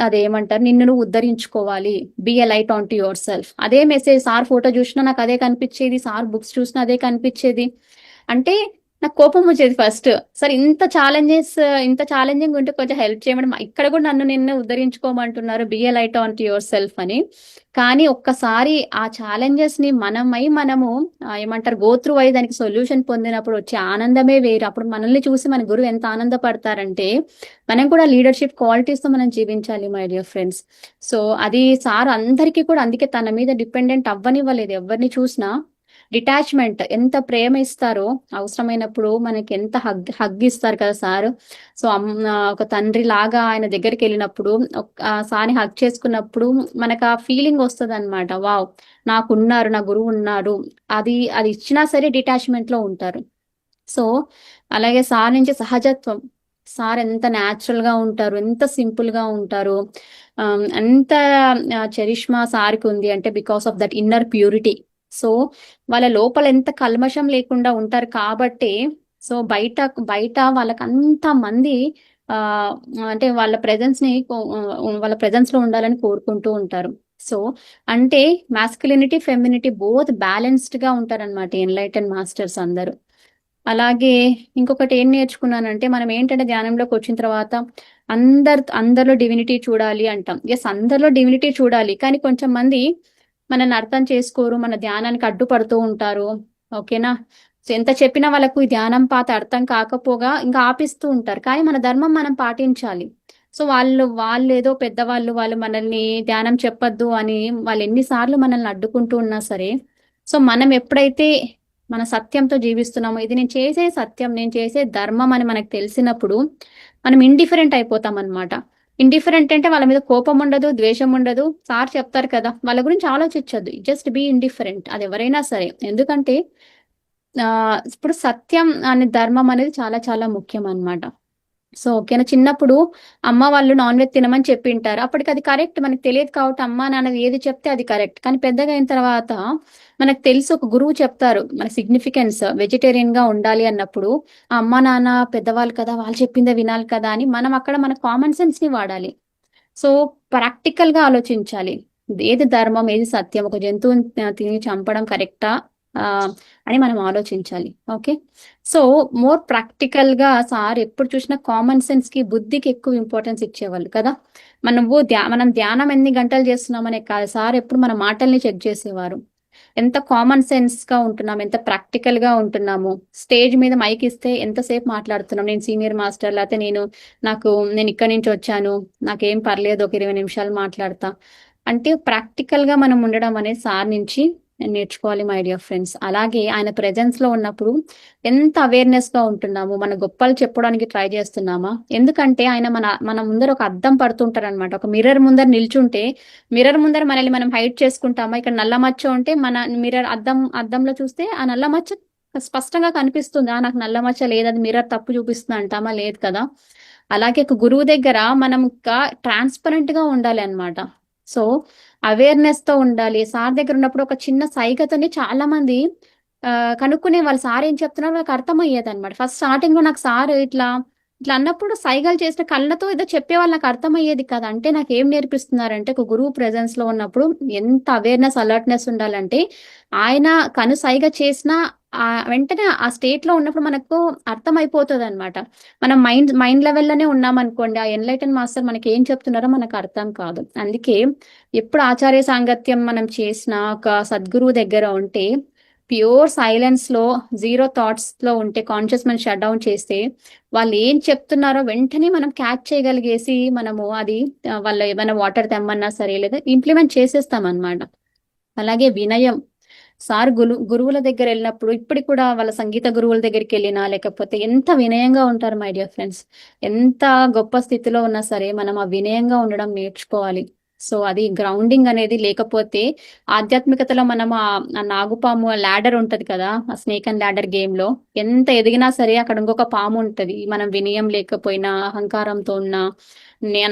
అదేమంటారు, నిన్ను నువ్వు ఉద్ధరించుకోవాలి, be a light on to your self. అదే మెసేజ్ సార్ ఫోటో చూసినా నాకు అదే కనిపించేది, సార్ బుక్స్ చూసినా అదే కనిపించేది. అంటే నాకు కోపం వచ్చేది ఫస్ట్, సార్ ఇంత ఛాలెంజింగ్ ఉంటే కొంచెం హెల్ప్ చేయమని, ఇక్కడ కూడా నిన్ను ఉద్ధరించుకోమంటున్నారు, be a light on to your self అని. కానీ ఒక్కసారి ఆ ఛాలెంజెస్ ని మనము ఏమంటారు గో త్రూ అయ్యి దానికి సొల్యూషన్ పొందినప్పుడు వచ్చే ఆనందమే వేరు. అప్పుడు మనల్ని చూసి మన గురువు ఎంత ఆనందపడతారంటే మనం కూడా లీడర్షిప్ క్వాలిటీస్ తో మనం జీవించాలి మై డియర్ ఫ్రెండ్స్. సో అది సార్ అందరికీ కూడా అందుకే తన మీద డిపెండెంట్ అవ్వనివ్వలేదు ఎవరిని చూసినా. డిటాచ్మెంట్, ఎంత ప్రేమ ఇస్తారో, అవసరమైనప్పుడు మనకి ఎంత హగ్ ఇస్తారు కదా సార్. సో ఒక తండ్రి లాగా ఆయన దగ్గరికి వెళ్ళినప్పుడు సార్ని హగ్ చేసుకున్నప్పుడు మనకు ఆ ఫీలింగ్ వస్తుంది అనమాట. వావ్, నాకున్నారు, నా గురువు ఉన్నారు. అది ఇచ్చినా సరే డిటాచ్మెంట్ లో ఉంటారు. సో అలాగే సార్ నుంచి సహజత్వం, సార్ ఎంత న్యాచురల్ గా ఉంటారు, ఎంత సింపుల్ గా ఉంటారు, ఎంత చరిష్మా సార్కి ఉంది అంటే because of that inner purity. So వాళ్ళ లోపల ఎంత కల్మషం లేకుండా ఉంటారు కాబట్టి, సో బయట వాళ్ళకి అంత మంది అంటే వాళ్ళ ప్రెజెన్స్ లో ఉండాలని కోరుకుంటూ ఉంటారు. సో అంటే మాస్కులినిటీ ఫెమినిటీ బోత్ బ్యాలెన్స్డ్ గా ఉంటారన్నమాట ఎన్లైటెన్ మాస్టర్స్ అందరూ. అలాగే ఇంకొకటి ఏం నేర్చుకున్నానంటే, మనం ఏంటంటే ధ్యానంలోకి వచ్చిన తర్వాత అందరిలో డివినిటీ చూడాలి అంటాం. ఎస్, అందరిలో డివినిటీ చూడాలి, కానీ కొంచెం మంది మనల్ని అర్థం చేసుకోరు, మన ధ్యానానికి అడ్డుపడుతూ ఉంటారు. ఓకేనా? సో ఎంత చెప్పినా వాళ్ళకు ఈ ధ్యానం పాత అర్థం కాకపోగా ఇంకా ఆపిస్తూ ఉంటారు. కానీ మన ధర్మం మనం పాటించాలి. సో వాళ్ళు ఏదో పెద్దవాళ్ళు, వాళ్ళు మనల్ని ధ్యానం చెప్పొద్దు అని వాళ్ళు ఎన్నిసార్లు మనల్ని అడ్డుకుంటూ ఉన్నా సరే, సో మనం ఎప్పుడైతే మన సత్యంతో జీవిస్తున్నామో, ఇది నేను చేసే సత్యం, నేను చేసే ధర్మం అని మనకు తెలిసినప్పుడు మనం ఇండిఫరెంట్ అయిపోతాం అనమాట. ఇండిఫరెంట్ అంటే వాళ్ళ మీద కోపం ఉండదు, ద్వేషం ఉండదు. సార్ చెప్తారు కదా, వాళ్ళ గురించి ఆలోచించద్దు, జస్ట్ బీ ఇండిఫరెంట్. అది ఎవరైనా సరే. ఎందుకంటే ఇప్పుడు సత్యం అనే ధర్మం అనేది చాలా చాలా ముఖ్యం అన్నమాట. సో ఓకేనా, చిన్నప్పుడు అమ్మ వాళ్ళు నాన్ వెజ్ తినమని చెప్పింటారు, అప్పటికి అది కరెక్ట్, మనకు తెలియదు కాబట్టి అమ్మ నాన్న ఏది చెప్తే అది కరెక్ట్. కానీ పెద్దగా అయిన తర్వాత మనకు తెలుసు, ఒక గురువు చెప్తారు మన సిగ్నిఫికెన్స్ వెజిటేరియన్ గా ఉండాలి అన్నప్పుడు, ఆ అమ్మ నాన్న పెద్దవాళ్ళు కదా, వాళ్ళు చెప్పిందే వినాలి కదా అని మనం అక్కడ మన కామన్ సెన్స్ ని వాడాలి. సో ప్రాక్టికల్ గా ఆలోచించాలి, ఏది ధర్మం, ఏది సత్యం, ఒక జంతువుని తిని చంపడం కరెక్టా అని మనం ఆలోచించాలి. ఓకే, సో మోర్ ప్రాక్టికల్ గా సార్ ఎప్పుడు చూసినా కామన్ సెన్స్ కి, బుద్ధికి ఎక్కువ ఇంపార్టెన్స్ ఇచ్చేవాళ్ళు కదా. మనం ధ్యానం ఎన్ని గంటలు చేస్తున్నామనే కాదు, సార్ ఎప్పుడు మన మాటల్ని చెక్ చేసేవారు. ఎంత కామన్ సెన్స్ గా ఉంటున్నాము, ఎంత ప్రాక్టికల్ గా ఉంటున్నాము. స్టేజ్ మీద మైక్ ఇస్తే ఎంతసేపు మాట్లాడుతున్నాం, నేను సీనియర్ మాస్టర్, లేకపోతే నేను ఇక్కడి నుంచి వచ్చాను, నాకేం పర్లేదు, ఒక 20 నిమిషాలు మాట్లాడతా అంటే, ప్రాక్టికల్ గా మనం ఉండడం అనేది సార్ నుంచి నేర్చుకోవాలి మై డియర్ ఫ్రెండ్స్. అలాగే ఆయన ప్రెజెన్స్ లో ఉన్నప్పుడు ఎంత అవేర్నెస్ గా ఉంటున్నాము, మన గొప్పలు చెప్పడానికి ట్రై చేస్తున్నామా. ఎందుకంటే ఆయన మన ముందర ఒక అద్దం పడుతుంటారు అనమాట. ఒక మిర్రర్ ముందర నిల్చుంటే, మిర్రర్ ముందర మనల్ని మనం హైడ్ చేసుకుంటామా. ఇక్కడ నల్ల మచ్చ ఉంటే మన మిర్రర్ అద్దంలో చూస్తే ఆ నల్ల మచ్చ స్పష్టంగా కనిపిస్తుంది. నాకు నల్ల మచ్చ లేదు, అది మిర్రర్ తప్పు చూపిస్తుంది అంటామా, లేదు కదా. అలాగే ఒక గురువు దగ్గర మనం ట్రాన్స్పరెంట్ గా ఉండాలి అన్నమాట. సో అవేర్నెస్ తో ఉండాలి. సార్ దగ్గర ఉన్నప్పుడు ఒక చిన్న సైగతోనే చాలా మంది కనుక్కునే వాళ్ళు, సార్ ఏం చెప్తున్నారో నాకు అర్థమయ్యేది అనమాట. ఫస్ట్ స్టార్టింగ్ లో నాకు సార్ ఇట్లా అన్నప్పుడు సైగలు చేసిన కళ్ళతో ఏదో చెప్పేవాళ్ళు, నాకు అర్థమయ్యేది కదా. అంటే నాకు ఏం నేర్పిస్తున్నారంటే, ఒక గురువు ప్రెజెన్స్ లో ఉన్నప్పుడు ఎంత అవేర్నెస్, అలర్ట్నెస్ ఉండాలంటే, ఆయన కను సైగ చేసినా వెంటనే ఆ స్టేట్ లో ఉన్నప్పుడు మనకు అర్థమైపోతుంది అనమాట. మనం మైండ్ లెవెల్లోనే ఉన్నాం అనుకోండి, ఆ ఎన్లైటన్ మాస్టర్ మనకి ఏం చెప్తున్నారో మనకు అర్థం కాదు. అందుకే ఎప్పుడు ఆచార్య సాంగత్యం మనం చేసిన, ఒక సద్గురువు దగ్గర ఉంటే, ప్యూర్ సైలెన్స్ లో, జీరో థాట్స్ లో ఉంటే, కాన్షియస్ మైండ్ షట్ డౌన్ చేస్తే, వాళ్ళు ఏం చెప్తున్నారో వెంటనే మనం క్యాచ్ చేయగలిగేసి మనము అది వాళ్ళు ఏమైనా వాటర్ తెమ్మన్నా సరే, లేదా ఇంప్లిమెంట్ చేసేస్తాం అన్నమాట. అలాగే వినయం, సార్ గురువుల దగ్గర వెళ్ళినప్పుడు ఇప్పటికి కూడా వాళ్ళ సంగీత గురువుల దగ్గరికి వెళ్ళినా లేకపోతే ఎంత వినయంగా ఉంటారు మై డియర్ ఫ్రెండ్స్. ఎంత గొప్ప స్థితిలో ఉన్నా సరే మనం ఆ వినయంగా ఉండడం నేర్చుకోవాలి. సో అది గ్రౌండింగ్ అనేది లేకపోతే ఆధ్యాత్మికతలో మనం ఆ నాగుపాము ల్యాడర్ ఉంటది కదా, ఆ స్నేక్ అండ్ ల్యాడర్ గేమ్ లో ఎంత ఎదిగినా సరే అక్కడ ఇంకొక పాము ఉంటది. మనం వినయం లేకపోయినా, అహంకారంతో ఉన్నా,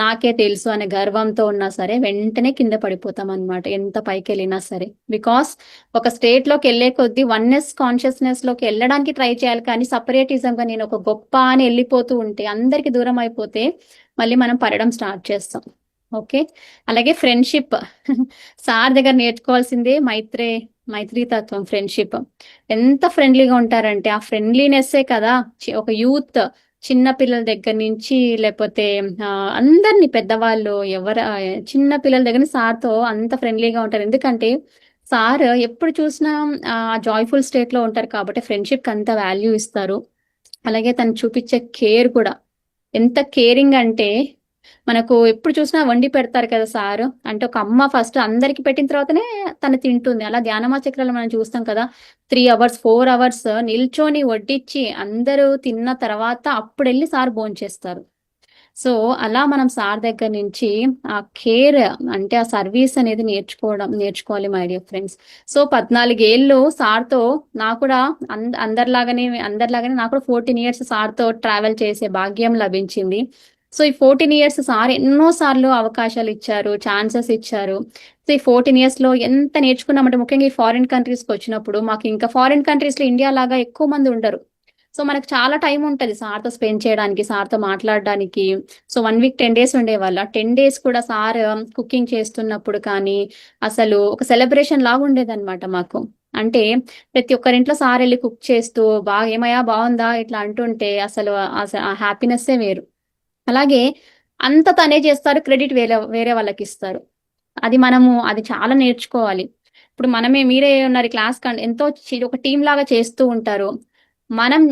నాకే తెలుసు అనే గర్వంతో ఉన్నా సరే వెంటనే కింద పడిపోతాం అనమాట, ఎంత పైకి వెళ్ళినా సరే. బికాస్ ఒక స్టేట్ లోకి వెళ్లే కొద్దీ వన్నెస్ కాన్షియస్నెస్ లోకి వెళ్ళడానికి ట్రై చేయాలి, కానీ సపరేటిజం గా నేను ఒక గొప్ప అని వెళ్ళిపోతూ ఉంటే, అందరికి దూరం అయిపోతే మళ్ళీ మనం పడడం స్టార్ట్ చేస్తాం. ఓకే. అలాగే ఫ్రెండ్షిప్ సార్ దగ్గర నేర్చుకోవాల్సిందే మైత్రీ తత్వం, ఫ్రెండ్షిప్. ఎంత ఫ్రెండ్లీగా ఉంటారంటే ఆ ఫ్రెండ్లీనెస్సే కదా ఒక యూత్, చిన్న పిల్లల దగ్గర నుంచి లేకపోతే అందరినీ, పెద్దవాళ్ళు చిన్న పిల్లల దగ్గర సార్తో అంత ఫ్రెండ్లీగా ఉంటారు. ఎందుకంటే సార్ ఎప్పుడు చూసినా జాయ్ఫుల్ స్టేట్ లో ఉంటారు కాబట్టి ఫ్రెండ్షిప్ కి అంత వాల్యూ ఇస్తారు. అలాగే తను చూపించే కేర్ కూడా ఎంత కేరింగ్ అంటే, మనకు ఎప్పుడు చూసినా వండి పెడతారు కదా సార్. అంటే ఒక అమ్మ ఫస్ట్ అందరికి పెట్టిన తర్వాతనే తను తింటుంది. అలా ధ్యానమా చక్రాలు మనం చూస్తాం కదా, 3 hours 4 hours నిల్చొని వడ్డించి అందరూ తిన్న తర్వాత అప్పుడు వెళ్ళి సార్ భోంచేస్తారు. సో అలా మనం సార్ దగ్గర నుంచి ఆ కేర్ అంటే ఆ సర్వీస్ అనేది నేర్చుకోవాలి మై డియర్ ఫ్రెండ్స్. సో 14 ఏళ్ళు సార్తో, నాకు కూడా అందరిలాగానే నాకు కూడా 14 years సార్తో ట్రావెల్ చేసే భాగ్యం లభించింది. సో ఈ 14 years సార్ ఎన్నో సార్లు అవకాశాలు ఇచ్చారు, ఛాన్సెస్ ఇచ్చారు. సో ఈ 14 years లో ఎంత నేర్చుకున్నామంటే, ముఖ్యంగా ఈ ఫారిన్ కంట్రీస్కి వచ్చినప్పుడు మాకు ఇంకా ఫారిన్ కంట్రీస్ లో ఇండియా లాగా ఎక్కువ మంది ఉండరు. సో మనకు చాలా టైం ఉంటుంది సార్తో స్పెండ్ చేయడానికి, సార్తో మాట్లాడడానికి. So 1 week 10 days ఉండేవాళ్ళ. 10 days కూడా సార్ కుకింగ్ చేస్తున్నప్పుడు కానీ అసలు ఒక సెలబ్రేషన్ లాగా ఉండేదన్నమాట మాకు. అంటే ప్రతి ఒక్కరింట్లో సార్ వెళ్ళి కుక్ చేస్తూ బాగా ఏమయ్యా బాగుందా ఇట్లా అంటుంటే అసలు ఆ హ్యాపీనెస్సే వేరు. అలాగే అంత తనే చేస్తారు, క్రెడిట్ వేరే వేరే వాళ్ళకి ఇస్తారు. అది చాలా నేర్చుకోవాలి. ఇప్పుడు మీరే ఉన్నారు క్లాస్ ఎంతో ఒక టీం లాగా చేస్తూ ఉంటారు.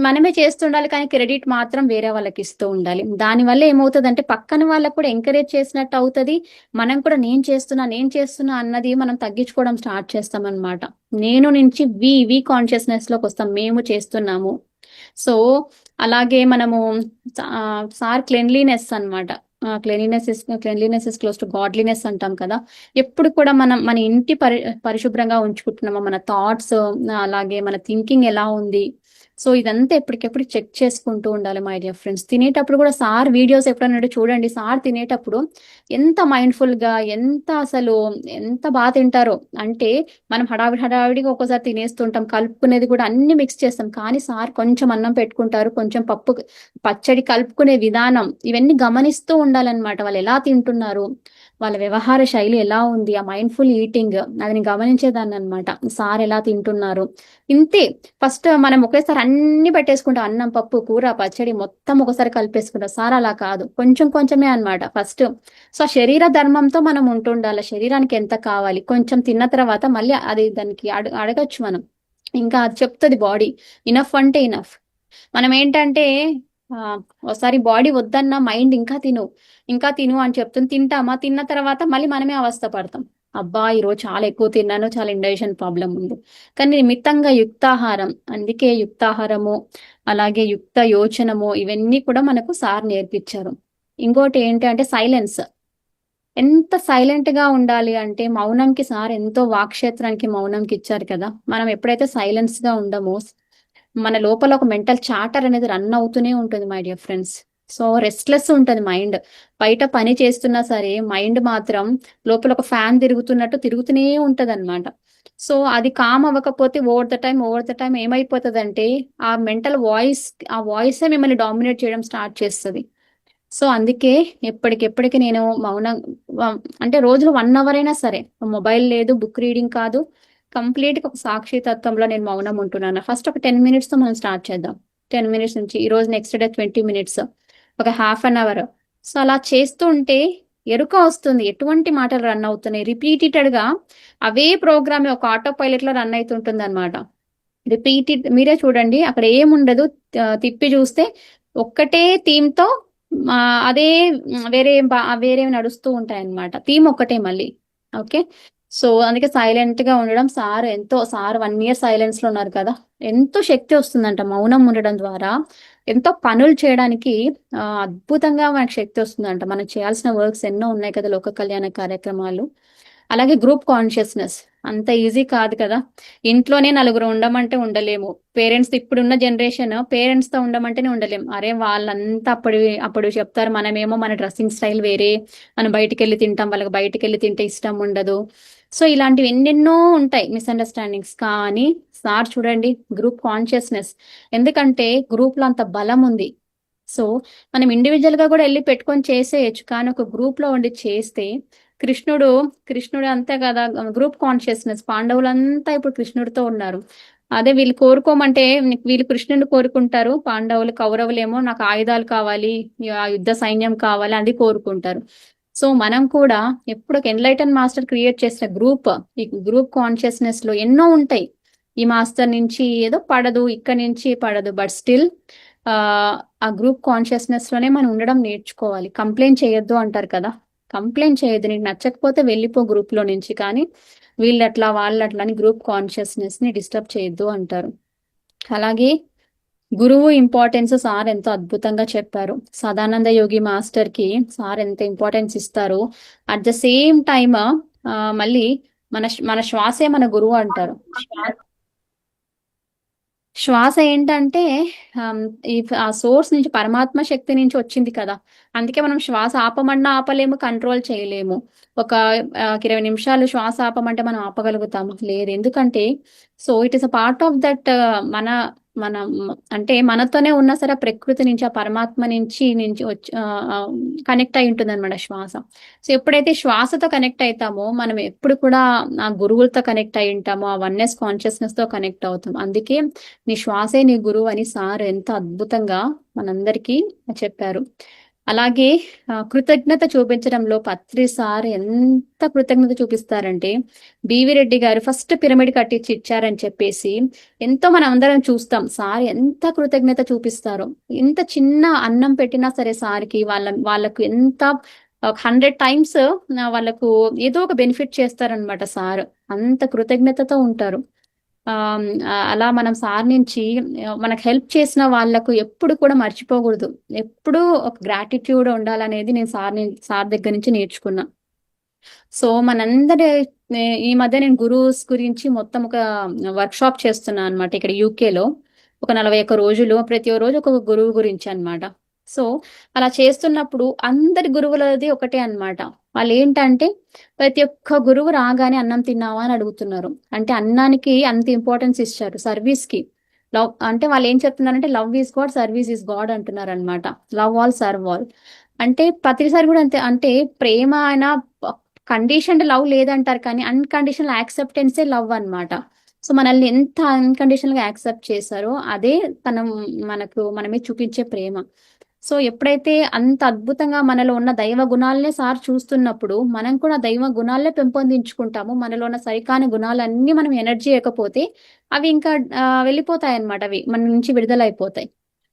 మనమే చేస్తుండాలి, కానీ క్రెడిట్ మాత్రం వేరే వాళ్ళకి ఇస్తూ ఉండాలి. దానివల్ల ఏమవుతుందంటే పక్కన వాళ్ళకు కూడా ఎంకరేజ్ చేసినట్టు అవుతుంది. మనం కూడా నేను చేస్తున్నా అన్నది మనం తగ్గించుకోవడం స్టార్ట్ చేస్తాం అనమాట. నేను నుంచి వి కాన్షియస్నెస్ లోకి వస్తాం, మేము చేస్తున్నాము. సో అలాగే మనము సార్ క్లెన్లీనెస్ అనమాట. Cleanliness is close to godliness అంటాం కదా. ఎప్పుడు కూడా మన ఇంటి పరిశుభ్రంగా ఉంచుకుంటున్నామా, మన థాట్స్, అలాగే మన థింకింగ్ ఎలా ఉంది. సో ఇదంతా ఎప్పటికెప్పుడు చెక్ చేసుకుంటూ ఉండాలి మై డియర్ ఫ్రెండ్స్. తినేటప్పుడు కూడా సార్ వీడియోస్ ఎప్పుడన్నా చూడండి, సార్ తినేటప్పుడు ఎంత మైండ్ఫుల్ గా, ఎంత బాగా తింటారో. అంటే మనం హడావిడిగా ఒక్కోసారి తినేస్తుంటాం, కలుపుకునేది కూడా అన్ని మిక్స్ చేస్తాం, కానీ సార్ కొంచెం అన్నం పెట్టుకుంటారు, కొంచెం పచ్చడి కలుపుకునే విధానం, ఇవన్నీ గమనిస్తూ ఉండాలన్నమాట. వాళ్ళు ఎలా తింటున్నారు, వాళ్ళ వ్యవహార శైలి ఎలా ఉంది, ఆ మైండ్ఫుల్ ఈటింగ్ అది గమనించేదాన్ని అనమాట. సార్ ఎలా తింటున్నారు ఇంతే. ఫస్ట్ మనం ఒకేసారి అన్ని పెట్టేసుకుంటాం, అన్నం పప్పు కూర పచ్చడి మొత్తం ఒకసారి కలిపేసుకుంటాం. సార్ అలా కాదు, కొంచెం కొంచెమే అన్నమాట ఫస్ట్. సో శరీర ధర్మంతో మనం ఉంటుండాలి, శరీరానికి ఎంత కావాలి కొంచెం తిన్న తర్వాత మళ్ళీ అది దానికి అడగచ్చు మనం. ఇంకా అది చెప్తుంది బాడీ, ఇనఫ్ అంటే ఇనఫ్. మనం ఏంటంటే ఒకసారి బాడీ వద్దన్నా మైండ్ ఇంకా తిను అని చెప్తుంది, తింటామా, తిన్న తర్వాత మళ్ళీ మనమే అవస్థ పడతాం. అబ్బా ఈరోజు చాలా ఎక్కువ తిన్నాను, చాలా ఇండైజెషన్ ప్రాబ్లం ఉంది. కానీ మితంగా యుక్తాహారం, అందుకే యుక్తాహారము అలాగే యుక్త యోచనము ఇవన్నీ కూడా మనకు సార్ నేర్పించారు. ఇంకోటి ఏంటి అంటే సైలెన్స్. ఎంత సైలెంట్ గా ఉండాలి అంటే మౌనంకి సార్ ఎంతో వాక్క్షేత్రానికి మౌనంకి ఇచ్చారు కదా. మనం ఎప్పుడైతే సైలెన్స్ గా ఉండమో మన లోపల ఒక మెంటల్ చార్టర్ అనేది రన్ అవుతూనే ఉంటుంది my dear friends. So restless ఉంటుంది మైండ్. బయట పని చేస్తున్నా సరే మైండ్ మాత్రం లోపల ఒక ఫ్యాన్ తిరుగుతున్నట్టు తిరుగుతూనే ఉంటది అనమాట. సో అది కామ్ అవ్వకపోతే ఓవర్ ద టైం ఏమైపోతుంది, ఆ మెంటల్ ఆ వాయిసే మిమ్మల్ని డామినేట్ చేయడం స్టార్ట్ చేస్తుంది. సో అందుకే ఎప్పటికెప్పటికి నేను మౌనం, అంటే రోజులో 1 hour అయినా సరే మొబైల్ లేదు, బుక్ రీడింగ్ కాదు, కంప్లీట్ గా ఒక సాక్షి తత్వంలో నేను మౌనం ఉంటున్నాను. ఫస్ట్ ఒక 10 minutes తో మనం స్టార్ట్ చేద్దాం. 10 minutes నుంచి ఈ రోజు నెక్స్ట్ డే 20 minutes, ఒక half an hour. సో అలా చేస్తూ ఉంటే ఎరుక వస్తుంది, ఎటువంటి మాటలు రన్ అవుతున్నాయి. రిపీటెడ్ గా అవే ప్రోగ్రామ్ ఒక ఆటో పైలట్ లో రన్ అవుతుంటుంది అనమాట. మీరే చూడండి, అక్కడ ఏముండదు, తిప్పి చూస్తే ఒక్కటే థీమ్ తో అదే వేరే నడుస్తూ ఉంటాయి అన్నమాట. థీమ్ ఒక్కటే మళ్ళీ. ఓకే. సో అందుకే సైలెంట్ గా ఉండడం. సార్ 1 year సైలెన్స్ లో ఉన్నారు కదా, ఎంతో శక్తి వస్తుందంట మౌనం ఉండడం ద్వారా. ఎంతో పనులు చేయడానికి అద్భుతంగా మనకు శక్తి వస్తుందంట. మనం చేయాల్సిన వర్క్స్ ఎన్నో ఉన్నాయి కదా, లోక కళ్యాణ కార్యక్రమాలు. అలాగే గ్రూప్ కాన్షియస్నెస్ అంత ఈజీ కాదు కదా. ఇంట్లోనే నలుగురు ఉండమంటే ఉండలేము. పేరెంట్స్, ఇప్పుడున్న జనరేషన్ పేరెంట్స్ తో ఉండమంటేనే ఉండలేము. అరే వాళ్ళంతా అప్పుడు చెప్తారు, మనమేమో మన డ్రెస్సింగ్ స్టైల్ వేరే, మనం బయటికి వెళ్ళి తింటాం, వాళ్ళకి బయటికి వెళ్ళి తింటే ఇష్టం ఉండదు. సో ఇలాంటివి ఎన్నెన్నో ఉంటాయి మిస్అండర్స్టాండింగ్స్. కానీ సార్ చూడండి, గ్రూప్ కాన్షియస్నెస్, ఎందుకంటే గ్రూప్ లో అంత బలం ఉంది. సో మనం ఇండివిజువల్ గా కూడా వెళ్ళి పెట్టుకొని చేసేయచ్చు, కానీ ఒక గ్రూప్ లో ఉండి చేస్తే కృష్ణుడు కృష్ణుడు అంతే కదా. గ్రూప్ కాన్షియస్నెస్, పాండవులంతా ఇప్పుడు కృష్ణుడితో ఉన్నారు. అదే వీళ్ళు కోరుకోమంటే వీళ్ళు కృష్ణుని కోరుకుంటారు, పాండవులు కౌరవులేమో నాకు ఆయుధాలు కావాలి, ఆ యుద్ధ సైన్యం కావాలి అది కోరుకుంటారు. సో మనం కూడా ఎప్పుడు ఒక ఎన్లైటన్ మాస్టర్ క్రియేట్ చేసిన ఈ గ్రూప్ కాన్షియస్నెస్ లో ఎన్నో ఉంటాయి. ఈ మాస్టర్ నుంచి ఏదో పడదు, ఇక్కడ నుంచి పడదు, బట్ స్టిల్ ఆ గ్రూప్ కాన్షియస్నెస్ లోనే మనం ఉండడం నేర్చుకోవాలి. కంప్లైంట్ చేయొద్దు అంటారు కదా, కంప్లైంట్ చేయొద్దు, నీకు నచ్చకపోతే వెళ్ళిపో గ్రూప్ లో నుంచి, కానీ వీళ్ళట్లా వాళ్ళట్లా అని గ్రూప్ కాన్షియస్నెస్ ని డిస్టర్బ్ చేయొద్దు అంటారు. అలాగే గురువు ఇంపార్టెన్స్ సార్ ఎంతో అద్భుతంగా చెప్పారు. సదానంద యోగి మాస్టర్ కి సార్ ఎంత ఇంపార్టెన్స్ ఇస్తారు. అట్ ద సేమ్ టైమ్ మళ్ళీ మన మన శ్వాసే మన గురువు అంటారు. శ్వాస ఏంటంటే ఆ సోర్స్ నుంచి, పరమాత్మ శక్తి నుంచి వచ్చింది కదా. అందుకే మనం శ్వాస ఆపమన్నా ఆపలేము, కంట్రోల్ చేయలేము. ఒక 20 నిమిషాలు శ్వాస ఆపమంటే మనం ఆపగలుగుతాము? లేదు. ఎందుకంటే so it is a part of that. మన మన అంటే మనతోనే ఉన్నా సరే ప్రకృతి నుంచి, ఆ పరమాత్మ నుంచి కనెక్ట్ అయి ఉంటుంది అనమాట శ్వాస. సో ఎప్పుడైతే శ్వాసతో కనెక్ట్ అవుతామో మనం ఎప్పుడు కూడా ఆ గురువులతో కనెక్ట్ అయి ఉంటామో, ఆ వన్నెస్ కాన్షియస్నెస్ తో కనెక్ట్ అవుతాం. అందుకే నీ శ్వాసే నీ గురువు అని సార్ ఎంత అద్భుతంగా మనందరికీ చెప్పారు. అలాగే కృతజ్ఞత చూపించడంలో పత్రి సార్ ఎంత కృతజ్ఞత చూపిస్తారంటే, బివి రెడ్డి గారు ఫస్ట్ పిరమిడ్ కట్టించి ఇచ్చారని చెప్పేసి ఎంతో మనం అందరం చూస్తాం. సార్ ఎంత కృతజ్ఞత చూపిస్తారో. ఎంత చిన్న అన్నం పెట్టినా సరే సార్కి వాళ్ళకు ఎంత 100 times వాళ్ళకు ఏదో ఒక బెనిఫిట్ చేస్తారనమాట సార్. అంత కృతజ్ఞతతో ఉంటారు. అలా మనం సార్ నుంచి మనకు హెల్ప్ చేసిన వాళ్ళకు ఎప్పుడు కూడా మర్చిపోకూడదు. ఎప్పుడు ఒక గ్రాటిట్యూడ్ ఉండాలనేది నేను సార్ దగ్గర నుంచి నేర్చుకున్నా. సో మనందరి ఈ మధ్య నేను గురువుస్ గురించి మొత్తం ఒక వర్క్ షాప్ చేస్తున్నా అనమాట ఇక్కడ యూకేలో. ఒక 41 రోజులు, ప్రతి రోజు ఒక గురువు గురించి అన్నమాట. సో అలా చేస్తున్నప్పుడు అందరి గురువులది ఒకటే అన్నమాట. వాళ్ళు ఏంటంటే ప్రతి ఒక్క గురువు రాగానే అన్నం తిన్నావా అని అడుగుతున్నారు. అంటే అన్నానికి అంత ఇంపార్టెన్స్ ఇచ్చారు. సర్వీస్ కి లవ్ అంటే వాళ్ళు ఏం చెప్తున్నారంటే love is God, service is God అంటున్నారు అనమాట. Love all, serve all. అంటే ప్రతిసారి కూడా అంతే. అంటే ప్రేమ అయినా కండిషన్డ్ లవ్ లేదంటారు, కానీ అన్కండిషనల్ యాక్సెప్టెన్సే లవ్ అన్నమాట. సో మనల్ని ఎంత అన్కండిషనల్ గా యాక్సెప్ట్ చేశారో అదే మనమే చూపించే ప్రేమ. సో ఎప్పుడైతే అంత అద్భుతంగా మనలో ఉన్న దైవ గుణాలనే సార్ చూస్తున్నప్పుడు మనం కూడా దైవ గుణాలనే పెంపొందించుకుంటాము. మనలో ఉన్న సరికాని గుణాలన్నీ మనం ఎనర్జీ ఇవ్వకపోతే అవి ఇంకా వెళ్ళిపోతాయి అన్నమాట. అవి మన నుంచి విడుదలైపోతాయి.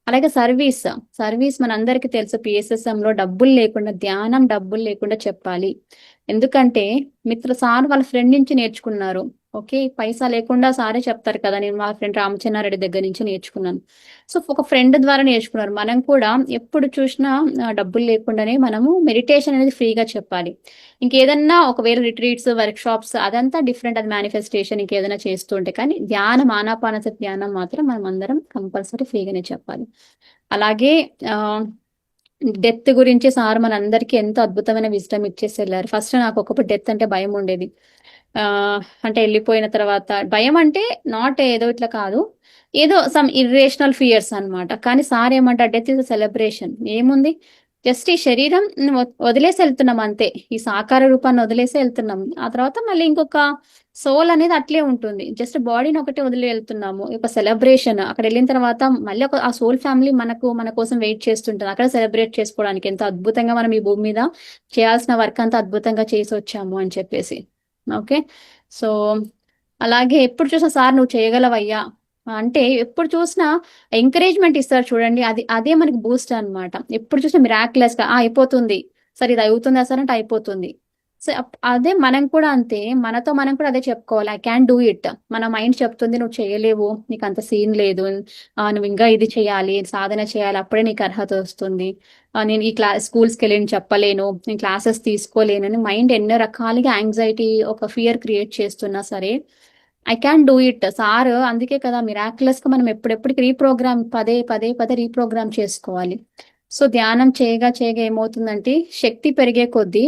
అలాగే సర్వీస్ మనందరికీ తెలుసు, పిఎస్ఎస్ఎం లో డబ్బులు లేకుండా, ధ్యానం డబ్బులు లేకుండా చెప్పాలి. ఎందుకంటే సార్ వాళ్ళ ఫ్రెండ్ నుంచి నేర్చుకున్నారు. ఓకే, పైసా లేకుండా సారే చెప్తారు కదా. నేను మా ఫ్రెండ్ రామచంద్రారెడ్డి దగ్గర నుంచి నేర్చుకున్నాను. సో ఒక ఫ్రెండ్ ద్వారా నేర్చుకున్నారు. మనం కూడా ఎప్పుడు చూసినా డబ్బులు లేకుండానే మనము మెడిటేషన్ అనేది ఫ్రీగా చెప్పాలి. ఇంకేదన్నా ఒకవేళ రిట్రీట్స్, వర్క్ షాప్స్ అదంతా డిఫరెంట్, అది మేనిఫెస్టేషన్ ఇంకేదైనా చేస్తుంటే, కానీ ధ్యానం, ఆనాపానసతి ధ్యానం మాత్రం మనం అందరం కంపల్సరీ ఫ్రీగానే చెప్పాలి. అలాగే డెత్ గురించి సార్ మనందరికీ ఎంతో అద్భుతమైన విజ్డమ్ ఇచ్చేసి వెళ్ళారు. ఫస్ట్ నాకు ఒకప్పుడు డెత్ అంటే భయం ఉండేది. అంటే వెళ్ళిపోయిన తర్వాత భయం అంటే నాట్ ఏదో ఇట్లా కాదు, ఏదో సమ్ ఇర్రేషనల్ ఫియర్స్ అన్నమాట. కానీ సార్ ఏమంటారు, డెత్ ఇస్ అ సెలబ్రేషన్. ఏముంది, జస్ట్ ఈ శరీరం వదిలేసి వెళ్తున్నాం అంతే. ఈ సాకార రూపాన్ని వదిలేసి వెళ్తున్నాం. ఆ తర్వాత మళ్ళీ ఇంకొక సోల్ అనేది అట్లే ఉంటుంది. జస్ట్ బాడీని ఒకటే వదిలి వెళ్తున్నాము. ఒక సెలబ్రేషన్. అక్కడ వెళ్ళిన తర్వాత మళ్ళీ ఆ సోల్ ఫ్యామిలీ మన కోసం వెయిట్ చేస్తుంటుంది. అక్కడ సెలబ్రేట్ చేసుకోవడానికి ఎంత అద్భుతంగా మనం ఈ భూమి మీద చేయాల్సిన వర్క్ అంతా అద్భుతంగా చేసి వచ్చాము అని చెప్పేసి. ఓకే, సో అలాగే ఎప్పుడు చూసినా సార్ నువ్వు చేయగలవయ్యా అంటే ఎప్పుడు చూసినా ఎంకరేజ్మెంట్ ఇస్తారు చూడండి. అదే మనకి బూస్ట్ అన్నమాట. ఎప్పుడు చూసినా మిరాక్యులస్ గా అయిపోతుంది సార్, ఇది అవుతుందా సార్ అంటే అయిపోతుంది. సో అదే మనం కూడా అంతే, మనతో మనం కూడా అదే చెప్పుకోవాలి, ఐ క్యాన్ డూ ఇట్. మన మైండ్ చెప్తుంది నువ్వు చేయలేవు, నీకు అంత సీన్ లేదు, నువ్వు ఇంకా ఇది చేయాలి, సాధన చేయాలి, అప్పుడే నీకు అర్హత వస్తుంది, నేను ఈ స్కూల్స్కి వెళ్ళి నేను చెప్పలేను, నేను క్లాసెస్ తీసుకోలేను అని మైండ్ ఎన్నో రకాలుగా యాంగ్జైటీ, ఒక ఫియర్ క్రియేట్ చేస్తున్నా సరే I can do it. Sir అందుకే కదా మిరాక్యులస్ గా మనం ఎప్పుడెప్పటికి రీప్రోగ్రామ్, పదే పదే పదే రీప్రోగ్రామ్ చేసుకోవాలి. సో ధ్యానం చేయగా చేయగా ఏమవుతుందంటే శక్తి పెరిగే కొద్దీ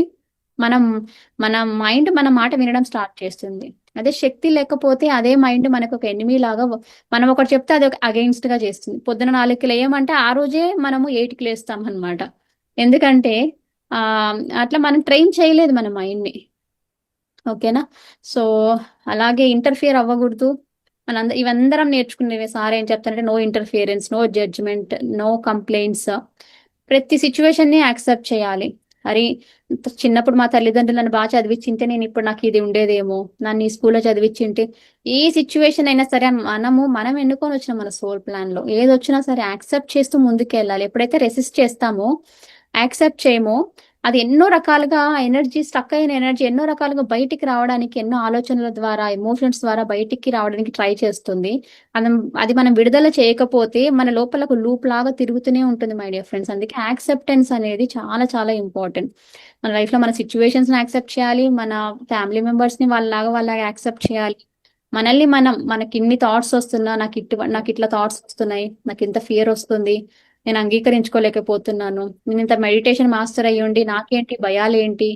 మనం మన మైండ్ మన మాట వినడం స్టార్ట్ చేస్తుంది. అదే శక్తి లేకపోతే అదే మైండ్ మనకు ఒక ఎనిమీ లాగా మనం ఒకటి చెప్తే అది ఒక అగెయిన్స్ట్ గా చేస్తుంది. పొద్దున 4కి లేయమంటే ఆ రోజే మనము 8కి లేస్తాం అనమాట. ఎందుకంటే ఆ అట్లా మనం ట్రైన్ చేయలేదు మన మైండ్ ని. ఓకేనా? సో అలాగే ఇంటర్ఫియర్ అవ్వకూడదు. ఇవందరం నేర్చుకునేవి. సార్ ఏం చెప్తారంటే no interference, no judgement, no complaints. ప్రతి సిచ్యువేషన్ ని యాక్సెప్ట్ చేయాలి. అరే చిన్నప్పుడు మా తల్లిదండ్రులు నన్ను బాగా చదివించింటే నేను ఇప్పుడు నాకు ఇది ఉండేదేమో, నన్ను ఈ స్కూల్లో చదివించింటే, ఏ సిచ్యువేషన్ అయినా సరే మనం ఎన్నుకొని వచ్చిన మన సోల్ ప్లాన్ లో ఏది వచ్చినా సరే యాక్సెప్ట్ చేస్తూ ముందుకు వెళ్ళాలి. ఎప్పుడైతే రెసిస్ట్ చేస్తామో, యాక్సెప్ట్ చేయమో, అది ఎన్నో రకాలుగా ఎనర్జీ, స్టక్ అయిన ఎనర్జీ ఎన్నో రకాలుగా బయటికి రావడానికి, ఎన్నో ఆలోచనల ద్వారా, ఎమోషన్స్ ద్వారా బయటికి రావడానికి ట్రై చేస్తుంది. మనం అది మనం విడుదల చేయకపోతే మన లోపల ఒక లూప్ లాగా తిరుగుతూనే ఉంటుంది మై డియర్ ఫ్రెండ్స్. అందుకే యాక్సెప్టెన్స్ అనేది చాలా చాలా ఇంపార్టెంట్. మన లైఫ్ లో మన సిచ్యువేషన్స్ ని యాక్సెప్ట్ చేయాలి, మన ఫ్యామిలీ మెంబర్స్ ని వాళ్ళలాగా యాక్సెప్ట్ చేయాలి. మనకి ఇన్ని థాట్స్ వస్తున్నా, నాకు ఇట్లా థాట్స్ వస్తున్నాయి, నాకు ఇంత ఫియర్ వస్తుంది, నేను అంగీకరించుకోలేకపోతున్నాను, నేను ఇంత మెడిటేషన్ మాస్టర్ అయ్యుండి నాకేంటి భయాలేంటి.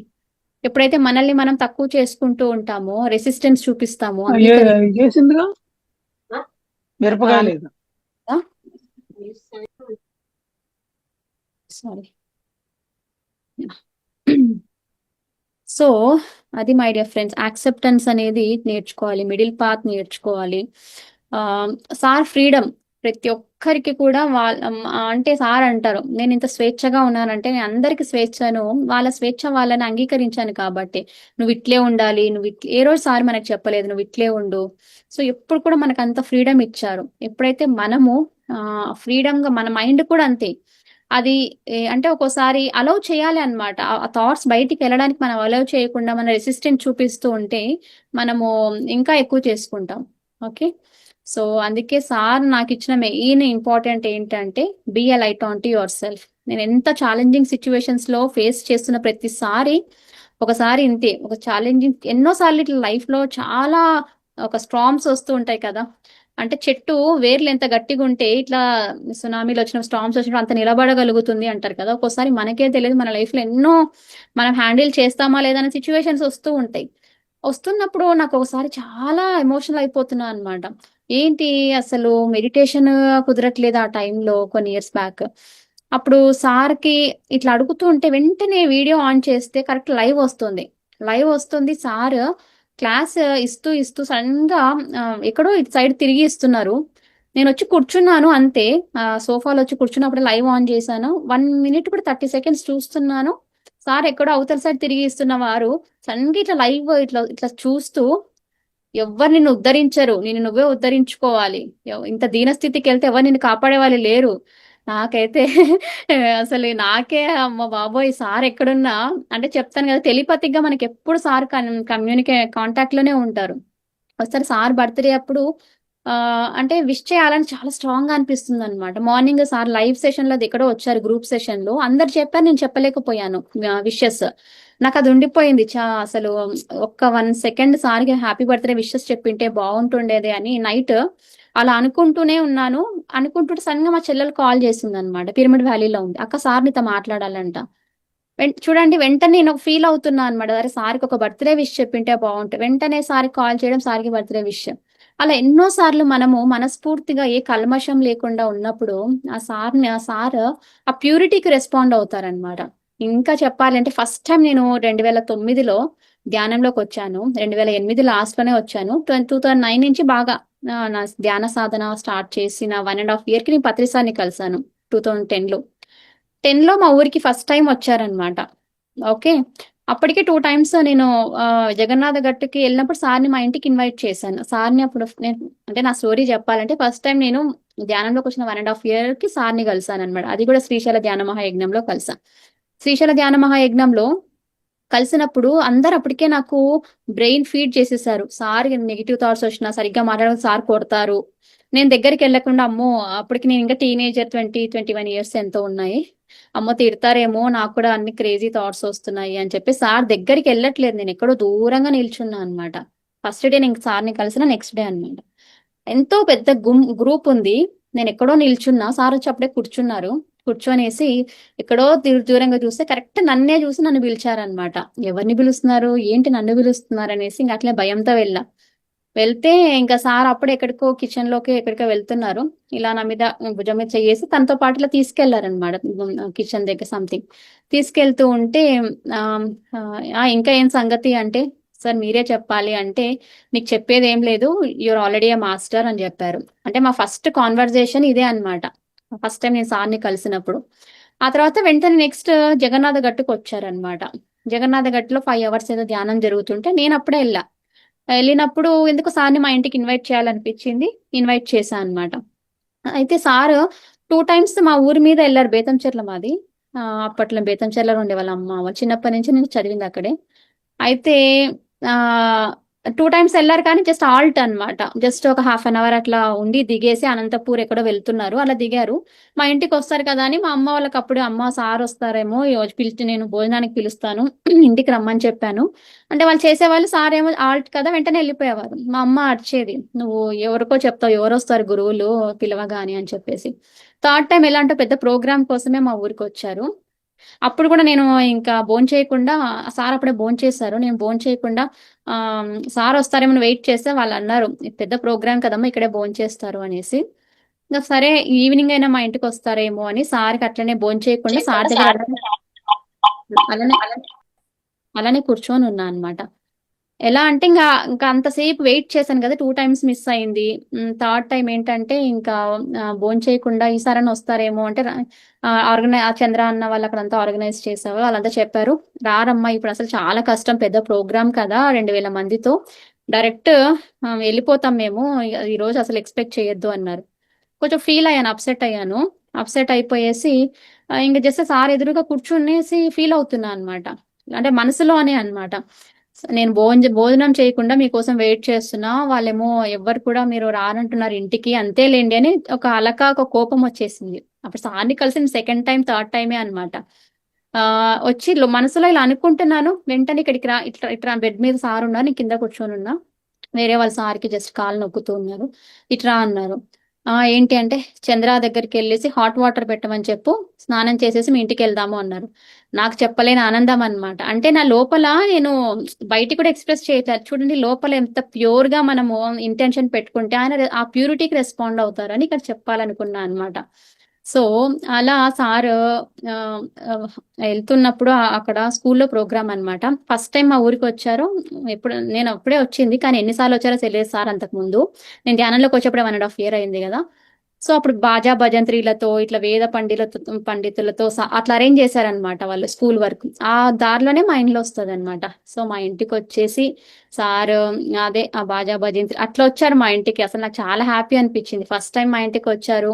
ఎప్పుడైతే మనల్ని మనం తక్కువ చేసుకుంటూ ఉంటామో, రెసిస్టెన్స్ చూపిస్తామో, చేసిందిగా మిరపకాయ లేదు. సారీ. సో అది మై డియర్ ఫ్రెండ్స్, యాక్సెప్టెన్స్ అనేది నేర్చుకోవాలి, మిడిల్ పాత్ నేర్చుకోవాలి. సార్ ఫ్రీడమ్ ప్రతి ఒక్కరికి కూడా అంటే సార్ అంటారు నేను ఇంత స్వేచ్ఛగా ఉన్నానంటే నేను అందరికి స్వేచ్ఛను, వాళ్ళ స్వేచ్ఛ వాళ్ళని అంగీకరించాను కాబట్టి, నువ్వు ఇట్లే ఉండాలి, ఏ రోజు సార్ మనకు చెప్పలేదు నువ్వు ఇట్లే ఉండు. సో ఎప్పుడు కూడా మనకు అంత ఫ్రీడమ్ ఇచ్చారు. ఎప్పుడైతే మనము ఫ్రీడమ్ గా, మన మైండ్ కూడా అంతే, అది అంటే ఒక్కోసారి అలౌ చేయాలి అనమాట. ఆ థాట్స్ బయటికి వెళ్ళడానికి మనం అలౌ చేయకుండా మన రెసిస్టెంట్ చూపిస్తూ ఉంటే మనము ఇంకా ఎక్కువ చేసుకుంటాం. ఓకే, సో అందుకే సార్ నాకు ఇచ్చిన మెయిన్ ఇంపార్టెంట్ ఏంటంటే be a light on to your self. నేను ఎంత ఛాలెంజింగ్ సిచ్యువేషన్స్ లో ఫేస్ చేస్తున్న ప్రతిసారి ఒకసారి ఇంతే, ఒక ఛాలెంజింగ్ ఎన్నోసార్లు ఇట్లా లైఫ్ లో చాలా ఒక స్ట్రామ్స్ వస్తూ ఉంటాయి కదా. అంటే చెట్టు వేర్లు ఎంత గట్టిగా ఉంటే ఇట్లా సునామీలు వచ్చిన, స్టామ్స్ వచ్చినప్పుడు అంత నిలబడగలుగుతుంది అంటారు కదా. ఒక్కోసారి మనకే తెలియదు మన లైఫ్ లో ఎన్నో మనం హ్యాండిల్ చేస్తామా లేదా అనే సిచ్యువేషన్స్ వస్తూ ఉంటాయి. వస్తున్నప్పుడు నాకు ఒకసారి చాలా ఎమోషనల్ అయిపోతున్నా అనమాట. ఏంటి అసలు మెడిటేషన్ కుదరట్లేదు ఆ టైంలో, కొన్ని ఇయర్స్ బ్యాక్. అప్పుడు సార్కి ఇట్లా అడుగుతూ ఉంటే వెంటనే వీడియో ఆన్ చేస్తే కరెక్ట్ లైవ్ వస్తుంది. సార్ క్లాస్ ఇస్తూ ఇస్తూ సడన్ గా ఎక్కడో ఇటు సైడ్ తిరిగి ఇస్తున్నారు. నేను వచ్చి కూర్చున్నాను అంతే, సోఫాలో వచ్చి కూర్చున్నప్పుడు లైవ్ ఆన్ చేశాను. 1 minute కూడా 30 seconds చూస్తున్నాను. సార్ ఎక్కడో అవతల సైడ్ తిరిగి ఇస్తున్న వారు సడన్ గా ఇట్లా లైవ్ ఇట్లా ఇట్లా చూస్తూ, ఎవరు నిన్ను ఉద్ధరించరు, నిన్ను నువ్వే ఉద్ధరించుకోవాలి, ఇంత దీనస్థితికి వెళ్తే ఎవరు నిన్ను కాపాడే వాళ్ళు లేరు. నాకైతే అసలు నాకే అమ్మ బాబోయ్, సార్ ఎక్కడున్నా, అంటే చెప్తాను కదా టెలిపతిక్ గా మనకి ఎప్పుడు సార్ కాంటాక్ట్ లోనే ఉంటారు. ఒకసారి సార్ బర్త్డే అప్పుడు అంటే విష్ చేయాలని చాలా స్ట్రాంగ్ గా అనిపిస్తుంది అనమాట. మార్నింగ్ సార్ లైవ్ సెషన్ లో ఎక్కడో వచ్చారు, గ్రూప్ సెషన్ లో అందరు చెప్పారు, నేను చెప్పలేకపోయాను విషెస్. నాకు అది ఉండిపోయింది. అసలు ఒక్క 1 second సార్కి హ్యాపీ బర్త్డే విషెస్ చెప్పింటే బాగుంటుండేది అని నైట్ అలా అనుకుంటూనే ఉన్నాను. అనుకుంటుంటే సడన్ గా మా చెల్లెలు కాల్ చేసింది అనమాట, పిరమిడ్ వ్యాలీలో ఉంది, అక్క సార్ నీతో మాట్లాడాలంట. చూడండి వెంటనే నేను ఫీల్ అవుతున్నా అనమాట, అరే సార్కి ఒక బర్త్డే విష్ చెప్పింటే బాగుంటుంది. వెంటనే సార్కి కాల్ చేయడం, సార్కి బర్త్డే విష్. అలా ఎన్నో సార్లు మనము మనస్ఫూర్తిగా ఏ కల్మషం లేకుండా ఉన్నప్పుడు ఆ సార్ ఆ ప్యూరిటీకి రెస్పాండ్ అవుతారనమాట. ఇంకా చెప్పాలంటే ఫస్ట్ టైం నేను 2009లో ధ్యానంలోకి వచ్చాను. 2008 లాస్ట్ లోనే వచ్చాను. 2009 నుంచి బాగా నా ధ్యాన సాధన స్టార్ట్ చేసిన 1.5 year కి నేను పత్రిసార్ని కలిసాను. 2010లో మా ఊరికి ఫస్ట్ టైం వచ్చారనమాట. ఓకే, అప్పటికే 2 times నేను జగన్నాథ గట్టుకి వెళ్ళినప్పుడు సార్ని మా ఇంటికి ఇన్వైట్ చేశాను. సార్ని అప్పుడు అంటే నా స్టోరీ చెప్పాలంటే ఫస్ట్ టైం నేను ధ్యానంలోకి వచ్చిన 1.5 year కి సార్ని కలిసాను అనమాట. అది కూడా శ్రీశైల ధ్యాన మహాయజ్ఞంలో కలిసా. శ్రీశైల ధ్యాన మహాయజ్ఞంలో కలిసినప్పుడు అందరు అప్పటికే నాకు బ్రెయిన్ ఫీడ్ చేసేసారు. సార్ నెగిటివ్ థాట్స్ వచ్చినా సరిగ్గా మాట్లాడడం సార్ కొడతారు. నేను దగ్గరికి వెళ్ళకుండా అమ్మో అప్పటికి నేను ఇంకా టీనేజర్ 21 ఇయర్స్ ఎంతో ఉన్నాయి. అమ్మో తిడతారేమో నాకు కూడా అన్ని క్రేజీ థాట్స్ వస్తున్నాయి అని చెప్పి సార్ దగ్గరికి వెళ్ళట్లేదు. నేను ఎక్కడో దూరంగా నిల్చున్నా అనమాట. ఫస్ట్ డే నేను సార్ని కలిసిన నెక్స్ట్ డే అనమాట. ఎంతో పెద్ద గ్రూప్ ఉంది. నేను ఎక్కడో నిల్చున్నా. సార్ వచ్చి అప్పుడే కూర్చున్నారు. కూర్చొనేసి ఎక్కడో దూరంగా చూస్తే కరెక్ట్ నన్నే చూసి నన్ను పిలిచారనమాట. ఎవరిని పిలుస్తున్నారు ఏంటి నన్ను పిలుస్తున్నారు అనేసి ఇంకా అట్లే భయంతో వెళ్తే ఇంకా సార్ అప్పుడే ఎక్కడికో కిచెన్ లోకి ఎక్కడికో వెళ్తున్నారు. ఇలా నా మీద భుజం మీద చేసి తనతో పాటు ఇలా తీసుకెళ్లారనమాట కిచెన్ దగ్గర సంథింగ్. తీసుకెళ్తూ ఉంటే ఇంకా ఏం సంగతి అంటే సార్ మీరే చెప్పాలి అంటే నీకు చెప్పేది ఏం లేదు, యూఆర్ ఆల్రెడీ ఏ మాస్టర్ అని చెప్పారు. అంటే మా ఫస్ట్ కాన్వర్జేషన్ ఇదే అనమాట. ఫస్ట్ టైం నేను సార్ని కలిసినప్పుడు. ఆ తర్వాత వెంటనే నెక్స్ట్ జగన్నాథ గట్టుకు వచ్చారనమాట. జగన్నాథ గట్టులో 5 hours ఏదో ధ్యానం జరుగుతుంటే నేను అప్పుడే వెళ్ళినప్పుడు ఎందుకు సార్ని మా ఇంటికి ఇన్వైట్ చేయాలనిపించింది. ఇన్వైట్ చేశాను అనమాట. అయితే సార్ 2 times మా ఊరి మీద వెళ్ళారు. బేతంచెర్ల మాది. అప్పట్లో బేతంచెర్లలో ఉండే వాళ్ళ అమ్మ వాళ్ళు. చిన్నప్పటి నుంచి నేను చదివింది అక్కడే. అయితే 2 times వెళ్ళారు కానీ జస్ట్ ఆల్ట్ అనమాట. జస్ట్ ఒక 1/2 hour అట్లా ఉండి దిగేసి అనంతపూర్ ఎక్కడో వెళ్తున్నారు. అలా దిగారు. మా ఇంటికి వస్తారు కదా అని మా అమ్మ వాళ్ళకి అప్పుడు అమ్మ సార్ వస్తారేమో పిలిచి నేను భోజనానికి పిలుస్తాను ఇంటికి రమ్మని చెప్పాను. అంటే వాళ్ళు చేసేవాళ్ళు సార్ ఏమో ఆల్ట్ కదా వెంటనే వెళ్ళిపోయేవారు. మా అమ్మ అడిచేది నువ్వు ఎవరికో చెప్తావు ఎవరు వస్తారు గురువులు పిలవగాని అని చెప్పేసి. థర్డ్ టైం ఎలా అంటే పెద్ద ప్రోగ్రామ్ కోసమే మా ఊరికి వచ్చారు. అప్పుడు కూడా నేను ఇంకా భోంచేయకుండా సార్ అప్పుడే భోంచేశారు. నేను భోంచేయకుండా సార్ వస్తారేమో వెయిట్ చేస్తే వాళ్ళు అన్నారు పెద్ద ప్రోగ్రామ్ కదమ్మా ఇక్కడే భోంచేస్తారు అనేసి. ఇంకా సరే ఈవినింగ్ అయినా మా ఇంటికి వస్తారేమో అని సార్కి అట్లనే భోంచేయకుండా సార్ దగ్గర అలానే అలానే కూర్చొని ఉన్నా అనమాట. ఎలా అంటే ఇంకా అంతసేపు వెయిట్ చేశాను కదా 2 times మిస్ అయింది. థర్డ్ టైం ఏంటంటే ఇంకా భోంచేయకుండా ఈసారైనా వస్తారేమో అంటే చంద్ర అన్న వాళ్ళు అక్కడంతా ఆర్గనైజ్ చేసారు. వాళ్ళంతా చెప్పారు రారమ్మా ఇప్పుడు అసలు చాలా కష్టం పెద్ద ప్రోగ్రామ్ కదా 2000 మందితో డైరెక్ట్ వెళ్ళిపోతాం మేము ఈ రోజు అసలు ఎక్స్పెక్ట్ చేయొద్దు అన్నారు. కొంచెం ఫీల్ అయ్యాను, అప్సెట్ అయిపోయేసి ఇంకా జస్ట్ సార్ ఎదురుగా కూర్చునేసి ఫీల్ అవుతున్నా అనమాట. అంటే మనసులోనే అనమాట. నేను భోజనం చేయకుండా మీకోసం వెయిట్ చేస్తున్నా వాళ్ళేమో ఎవ్వరు కూడా మీరు రానంటున్నారు ఇంటికి అంతేలేండి అని ఒక కోపం వచ్చేసింది. అప్పుడు సార్ని కలిసి సెకండ్ టైం థర్డ్ టైమే అనమాట. వచ్చి మనసులో ఇలా అనుకుంటున్నాను. వెంటనే ఇక్కడికి రా ఇట్లా బెడ్ మీద సార్ ఉన్నారు, నేను కింద కూర్చొని ఉన్నా. వేరే వాళ్ళ సార్కి జస్ట్ కాలు నొక్కుతూ ఉన్నారు. ఇట్రా అన్నారు. ఏంటి అంటే చంద్ర దగ్గరికి వెళ్ళేసి హాట్ వాటర్ పెట్టమని చెప్పు స్నానం చేసేసి మీ ఇంటికి వెళ్దాము అన్నారు. నాకు చెప్పలేని ఆనందం అనమాట. అంటే నా లోపల నేను బయటికి కూడా ఎక్స్ప్రెస్ చేయట్లేదు. చూడండి లోపల ఎంత ప్యూర్ గా మనము ఇంటెన్షన్ పెట్టుకుంటే ఆయన ఆ ప్యూరిటీకి రెస్పాండ్ అవుతారని ఇక్కడ చెప్పాలనుకున్నా అనమాట. సో అలా సార్ వెళ్తున్నప్పుడు అక్కడ స్కూల్లో ప్రోగ్రామ్ అనమాట. ఫస్ట్ టైం మా ఊరికి వచ్చారు. నేను అప్పుడే వచ్చింది కానీ ఎన్నిసార్లు వచ్చారో తెలియదు సార్ అంతకు ముందు. నేను ధ్యానంలోకి వచ్చేప్పుడే 1.5 year అయింది కదా. సో అప్పుడు బాజా భజంత్రీలతో ఇట్లా వేద పండితులతో అట్లా అరేంజ్ చేశారనమాట వాళ్ళు స్కూల్ వరకు. ఆ దారిలోనే మా ఇంట్లో వస్తుంది అనమాట. సో మా ఇంటికి వచ్చేసి సార్ అదే ఆ బాజా భజంత్రి అట్లా వచ్చారు మా ఇంటికి. అసలు నాకు చాలా హ్యాపీ అనిపించింది ఫస్ట్ టైం మా ఇంటికి వచ్చారు.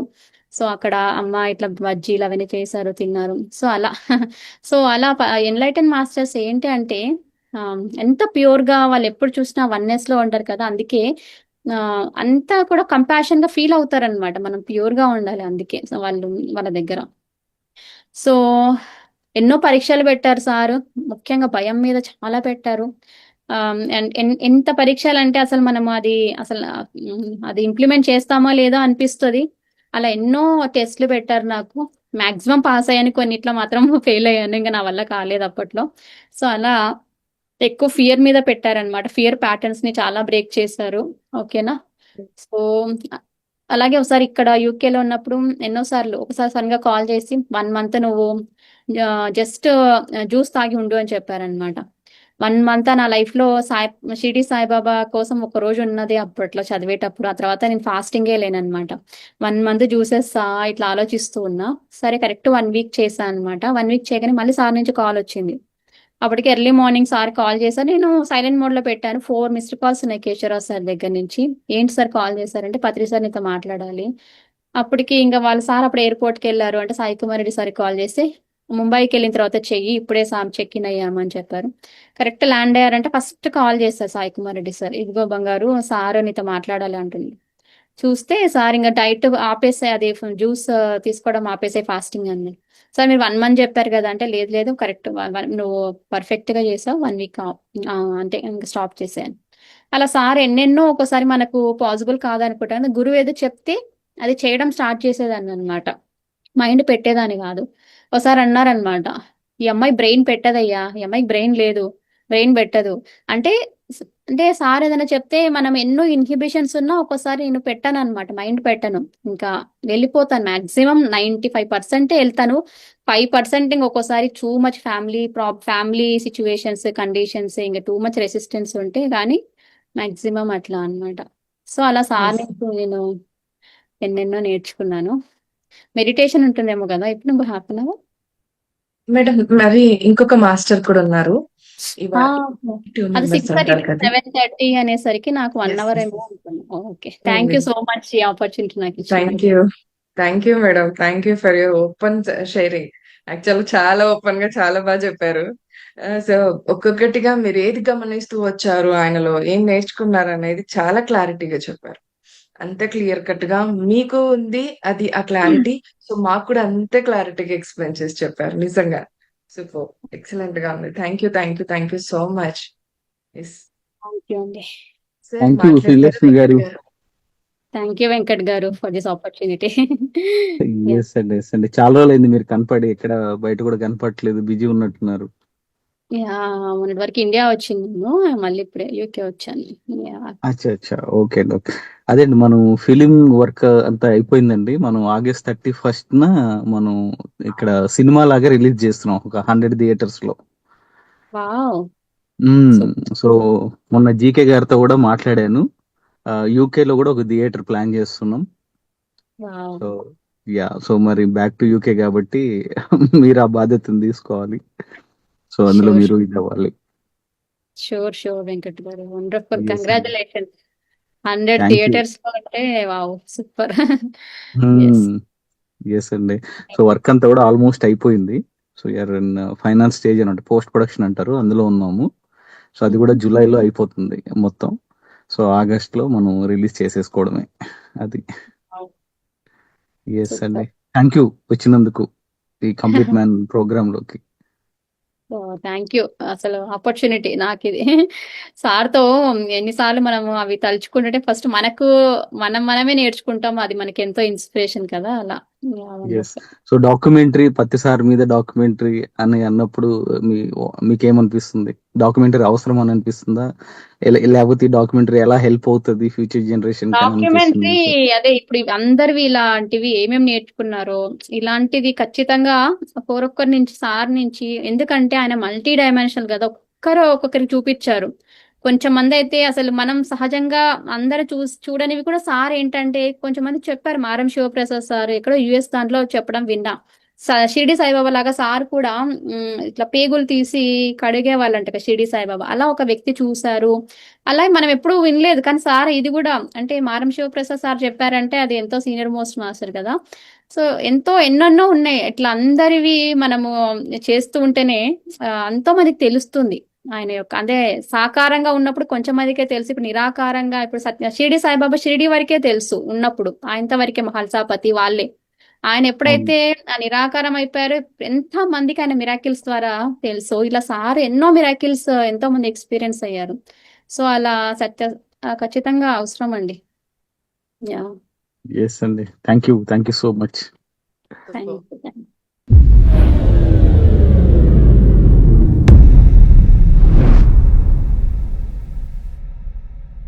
సో అక్కడ అమ్మ ఇట్లా బజ్జీలు అవన్నీ చేశారు తిన్నారు. సో అలా ఎన్లైటన్ మాస్టర్స్ ఏంటి అంటే ఎంత ప్యూర్ గా వాళ్ళు ఎప్పుడు చూసినా వన్నెస్ లో ఉంటారు కదా. అందుకే అంతా కూడా కంపాషన్ గా ఫీల్ అవుతారనమాట. మనం ప్యూర్ గా ఉండాలి అందుకే సో వాళ్ళ దగ్గర. సో ఎన్నో పరీక్షలు పెట్టారు సార్. ముఖ్యంగా భయం మీద చాలా పెట్టారు. ఎంత పరీక్షలు అంటే అసలు మనం అది ఇంప్లిమెంట్ చేస్తామో లేదో అనిపిస్తుంది. అలా ఎన్నో టెస్ట్లు పెట్టారు నాకు. మాక్సిమం పాస్ అయ్యాను, కొన్నిట్లో మాత్రం ఫెయిల్ అయ్యాను. ఇంకా నా వల్ల కాలేదు అప్పట్లో. సో అలా ఎక్కువ ఫియర్ మీద పెట్టారనమాట. ఫియర్ ప్యాటర్న్స్ ని చాలా బ్రేక్ చేశారు. ఓకేనా. సో అలాగే ఒకసారి ఇక్కడ యూకేలో ఉన్నప్పుడు ఎన్నోసార్లు ఒకసారి సడన్ గా కాల్ చేసి 1 month నువ్వు జస్ట్ జ్యూస్ తాగి ఉండు అని చెప్పారనమాట. 1 month నా లైఫ్ లో షిరిడి సాయిబాబా కోసం ఒక రోజు ఉన్నది అప్పట్లో చదివేటప్పుడు. ఆ తర్వాత నేను ఫాస్టింగే లేననమాట. 1 month జ్యూసెస్ ఇట్లా ఆలోచిస్తూ ఉన్నా. సరే కరెక్ట్ 1 week చేశాను అనమాట. 1 week చేయగానే మళ్ళీ సార్ నుంచి కాల్ వచ్చింది. అప్పటికి ఎర్లీ మార్నింగ్ సార్ కాల్ చేశారు. నేను సైలెంట్ మోడ్ లో పెట్టాను. 4 missed calls ఉన్నాయి కేశవరావు సార్ దగ్గర నుంచి. ఏంటి సార్ కాల్ చేశారంటే పత్రి సార్ నీతో మాట్లాడాలి. అప్పటికి ఇంకా వాళ్ళ సార్ అప్పుడు ఎయిర్పోర్ట్కి వెళ్ళారు అంటే సాయి కుమార్ రెడ్డి సార్ కాల్ చేసి ముంబైకి వెళ్ళిన తర్వాత చెయ్యి, ఇప్పుడే చెక్ ఇన్ అయ్యామని చెప్పారు. కరెక్ట్ ల్యాండ్ అయ్యారంటే ఫస్ట్ కాల్ చేస్తారు సాయి కుమార్ రెడ్డి సార్, ఇదిగో బంగారు సార్ నీతో మాట్లాడాలి అంటుంది. చూస్తే సార్ ఇంకా డైట్ ఆపేసే, అది జ్యూస్ తీసుకోవడం ఆపేసే ఫాస్టింగ్ అంది. సార్ మీరు 1 month చెప్పారు కదా అంటే, లేదు లేదు కరెక్ట్ నువ్వు పర్ఫెక్ట్ గా చేసావు, 1 week అంటే ఇంకా స్టాప్ చేసాను. అలా సార్ ఎన్నెన్నో ఒక్కోసారి మనకు పాసిబుల్ కాదనుకుంటాను, గురువు ఏదో చెప్తే అది చేయడం స్టార్ట్ చేసేదాన్ని అనమాట, మైండ్ పెట్టేదాన్ని కాదు. ఒకసారి అన్నారనమాట, ఈ అమ్మాయి బ్రెయిన్ పెట్టదయ్యా, ఈ అమ్మాయికి బ్రెయిన్ లేదు, బ్రెయిన్ పెట్టదు అంటే. అంటే సార్ ఏదైనా చెప్తే మనం ఎన్నో ఇన్హిబిషన్స్ ఉన్నా ఒక్కోసారి నేను పెట్టాను అనమాట, మైండ్ పెట్టను, ఇంకా వెళ్ళిపోతాను. మాక్సిమం 95% వెళ్తాను, 5% ఇంక ఒక్కోసారి too much family situations conditions ఇంకా టూ మచ్ రెసిస్టెన్స్ ఉంటే కానీ మాక్సిమం అట్లా అన్నమాట. సో అలా సార్ Yes. నుంచి నేను ఎన్నెన్నో నేర్చుకున్నాను. మెడిటేషన్ ఉంటుందేమో కదా ఇప్పుడు నువ్వు 1/2 hour. మేడం, మరి ఇంకొక మాస్టర్ కూడా ఉన్నారు. ఇవాళ 2 అది మెంబర్స్ 6:30 ఉంటారు కదా. 7:30 అనేసరికి నాకు 1 Yes, hour yes. ఏమో ఉంటుంది. Okay, thank you so much ఈ ఆపర్చునిటీ నాకు థ్యాంక్ ఇచ్చినందుకు. You. Thank you madam. Thank you for your open sharing. Actual చాలా ఓపెన్ గా చాలా బాగా చెప్పారు. సో ఒక్కొక్కటిగా మీరు ఏది గమనిస్తూ వచ్చారు, ఆయనలో ఏం నేర్చుకున్నారు అనేది చాలా క్లారిటీగా చెప్పారు. అంతే క్లియర్ కట్ గా మీకు ఉంది అది ఆ క్లారిటీ. సో మాకు కూడా అంతే క్లారిటీగా ఎక్స్ప్లెయిన్ చేసి చెప్పారు. నిజంగా సూపర్, ఎక్సలెంట్ గా ఉంది. Thank you, thank you, thank you so much. Thank you అండి. సార్ థ్యాంక్ యూ మాట్లాడతారా శ్రీలక్ష్మి గారు. వెంకట్ గారు? థ్యాంక్ యూ వెంకట్ గారు ఫర్ దిస్ ఆపర్చునిటీ. ఎస్ అండి, ఎస్ అండి. చాలా రోజులైంది మీరు కనపడి, ఎక్కడ బయట కూడా కనపడట్లేదు, బిజీ ఉన్నట్టున్నారు. మొన్నటి వరకు ఇండియా వచ్చింది నేను, మళ్ళీ ఇప్పుడే యూకే వచ్చాను. అచ్చా అచ్చా, ఓకే అండి, ఓకే. అదే అండి, మనం ఫిలిం వర్క్ అంతా అయిపోయిందండి. మనం August 31st మనం ఇక్కడ సినిమా లాగా రిలీజ్ చేస్తున్నాం ఒక 100 థియేటర్స్ లో. వావ్, సో మొన్న జీకే గారితో కూడా మాట్లాడాను. యూకే లో కూడా ఒక థియేటర్ ప్లాన్ చేస్తున్నాం. వావ్. సో సో మరి బ్యాక్ టు యూకే కాబట్టి మీరు ఆ బాధ్యతను తీసుకోవాలి. సో అందులో షూర్ మీరు ఇది అవ్వాలి. షూర్ వెంకట్ గారు, wonderful, Yes, congratulations. 100 thank you. Theatres లో అంటే వావ్, సూపర్. ఎస్ అండి. సో వర్క్ అంతా కూడా ఆల్మోస్ట్ అయిపోయింది. So you're in final stage అని పోస్ట్ ప్రొడక్షన్ అంటారు, అందులో ఉన్నాము. సో అది కూడా జూలైలో అయిపోతుంది మొత్తం. సో ఆగస్ట్ లో మనం రిలీజ్ చేసేసుకోవడమే అది. ఎస్ అండి, థ్యాంక్ యూ వచ్చినందుకు ఈ కంప్లీట్ మ్యాన్ ప్రోగ్రామ్ లోకి. థ్యాంక్ యూ, అసలు ఆపర్చునిటీ నాకు ఇది. సార్తో ఎన్నిసార్లు మనము అవి తలుచుకుంటుంటే ఫస్ట్ మనమే నేర్చుకుంటాం, అది మనకి ఎంతో ఇన్స్పిరేషన్ కదా అలా. ఎస్. సో డాక్యుమెంటరీ పత్తిసార్ మీద డాక్యుమెంటరీ అని అన్నప్పుడు మీకేమనిపిస్తుంది? డాక్యుమెంటరీ అవసరం అని అనిపిస్తుందా, లేకపోతే ఈ డాక్యుమెంటరీ ఎలా హెల్ప్ అవుతుంది ఫ్యూచర్ జనరేషన్? డాక్యుమెంటరీ అదే ఇప్పుడు అందరివి ఇలాంటివి ఏమేమి నేర్చుకున్నారో ఇలాంటిది ఖచ్చితంగా ఒక్కొక్కరి నుంచి, సార్ నుంచి, ఎందుకంటే ఆయన మల్టీ డైమెన్షనల్ కదా, ఒక్కొక్కరికి చూపించారు. కొంచెం మంది అయితే అసలు మనం సహజంగా అందరూ చూడనివి కూడా సార్ ఏంటంటే కొంచెం మంది చెప్పారు. మారం శివప్రసాద్ సార్ ఎక్కడో US దాంట్లో చెప్పడం విన్నా. షిరిడి సాయిబాబా లాగా సార్ కూడా ఇట్లా పేగులు తీసి కడిగే వాళ్ళంట షిరిడి సాయిబాబా, అలా ఒక వ్యక్తి చూశారు. అలా మనం ఎప్పుడూ వినలేదు, కానీ సార్ ఇది కూడా అంటే మారం శివప్రసాద్ సార్ చెప్పారంటే అది ఎంతో సీనియర్ మోస్ట్ మాస్టర్ కదా. సో ఎన్నెన్నో ఉన్నాయి ఇట్లా, అందరివి మనము చేస్తూ ఉంటేనే ఎంతో మందికి తెలుస్తుంది ఆయన యొక్క. అదే సాకారంగా ఉన్నప్పుడు కొంచెం మందికే తెలుసు, ఇప్పుడు నిరాకారంగా ఇప్పుడు షిరిడి సాయిబాబా షిరిడి వరకే తెలుసు ఉన్నప్పుడు, ఆయనతో వరకే మహల్సాపతి వాళ్ళే. ఆయన ఎప్పుడైతే నిరాకారం అయిపోయారో ఎంత మందికి ఆయన మిరాకిల్స్ ద్వారా తెలుసు. ఇలా సార్ ఎన్నో మిరాకిల్స్ ఎంతో మంది ఎక్స్పీరియన్స్ అయ్యారు. సో అలా ఖచ్చితంగా అవసరం అండి. ఎస్ అండి, thank you so much. Thank you.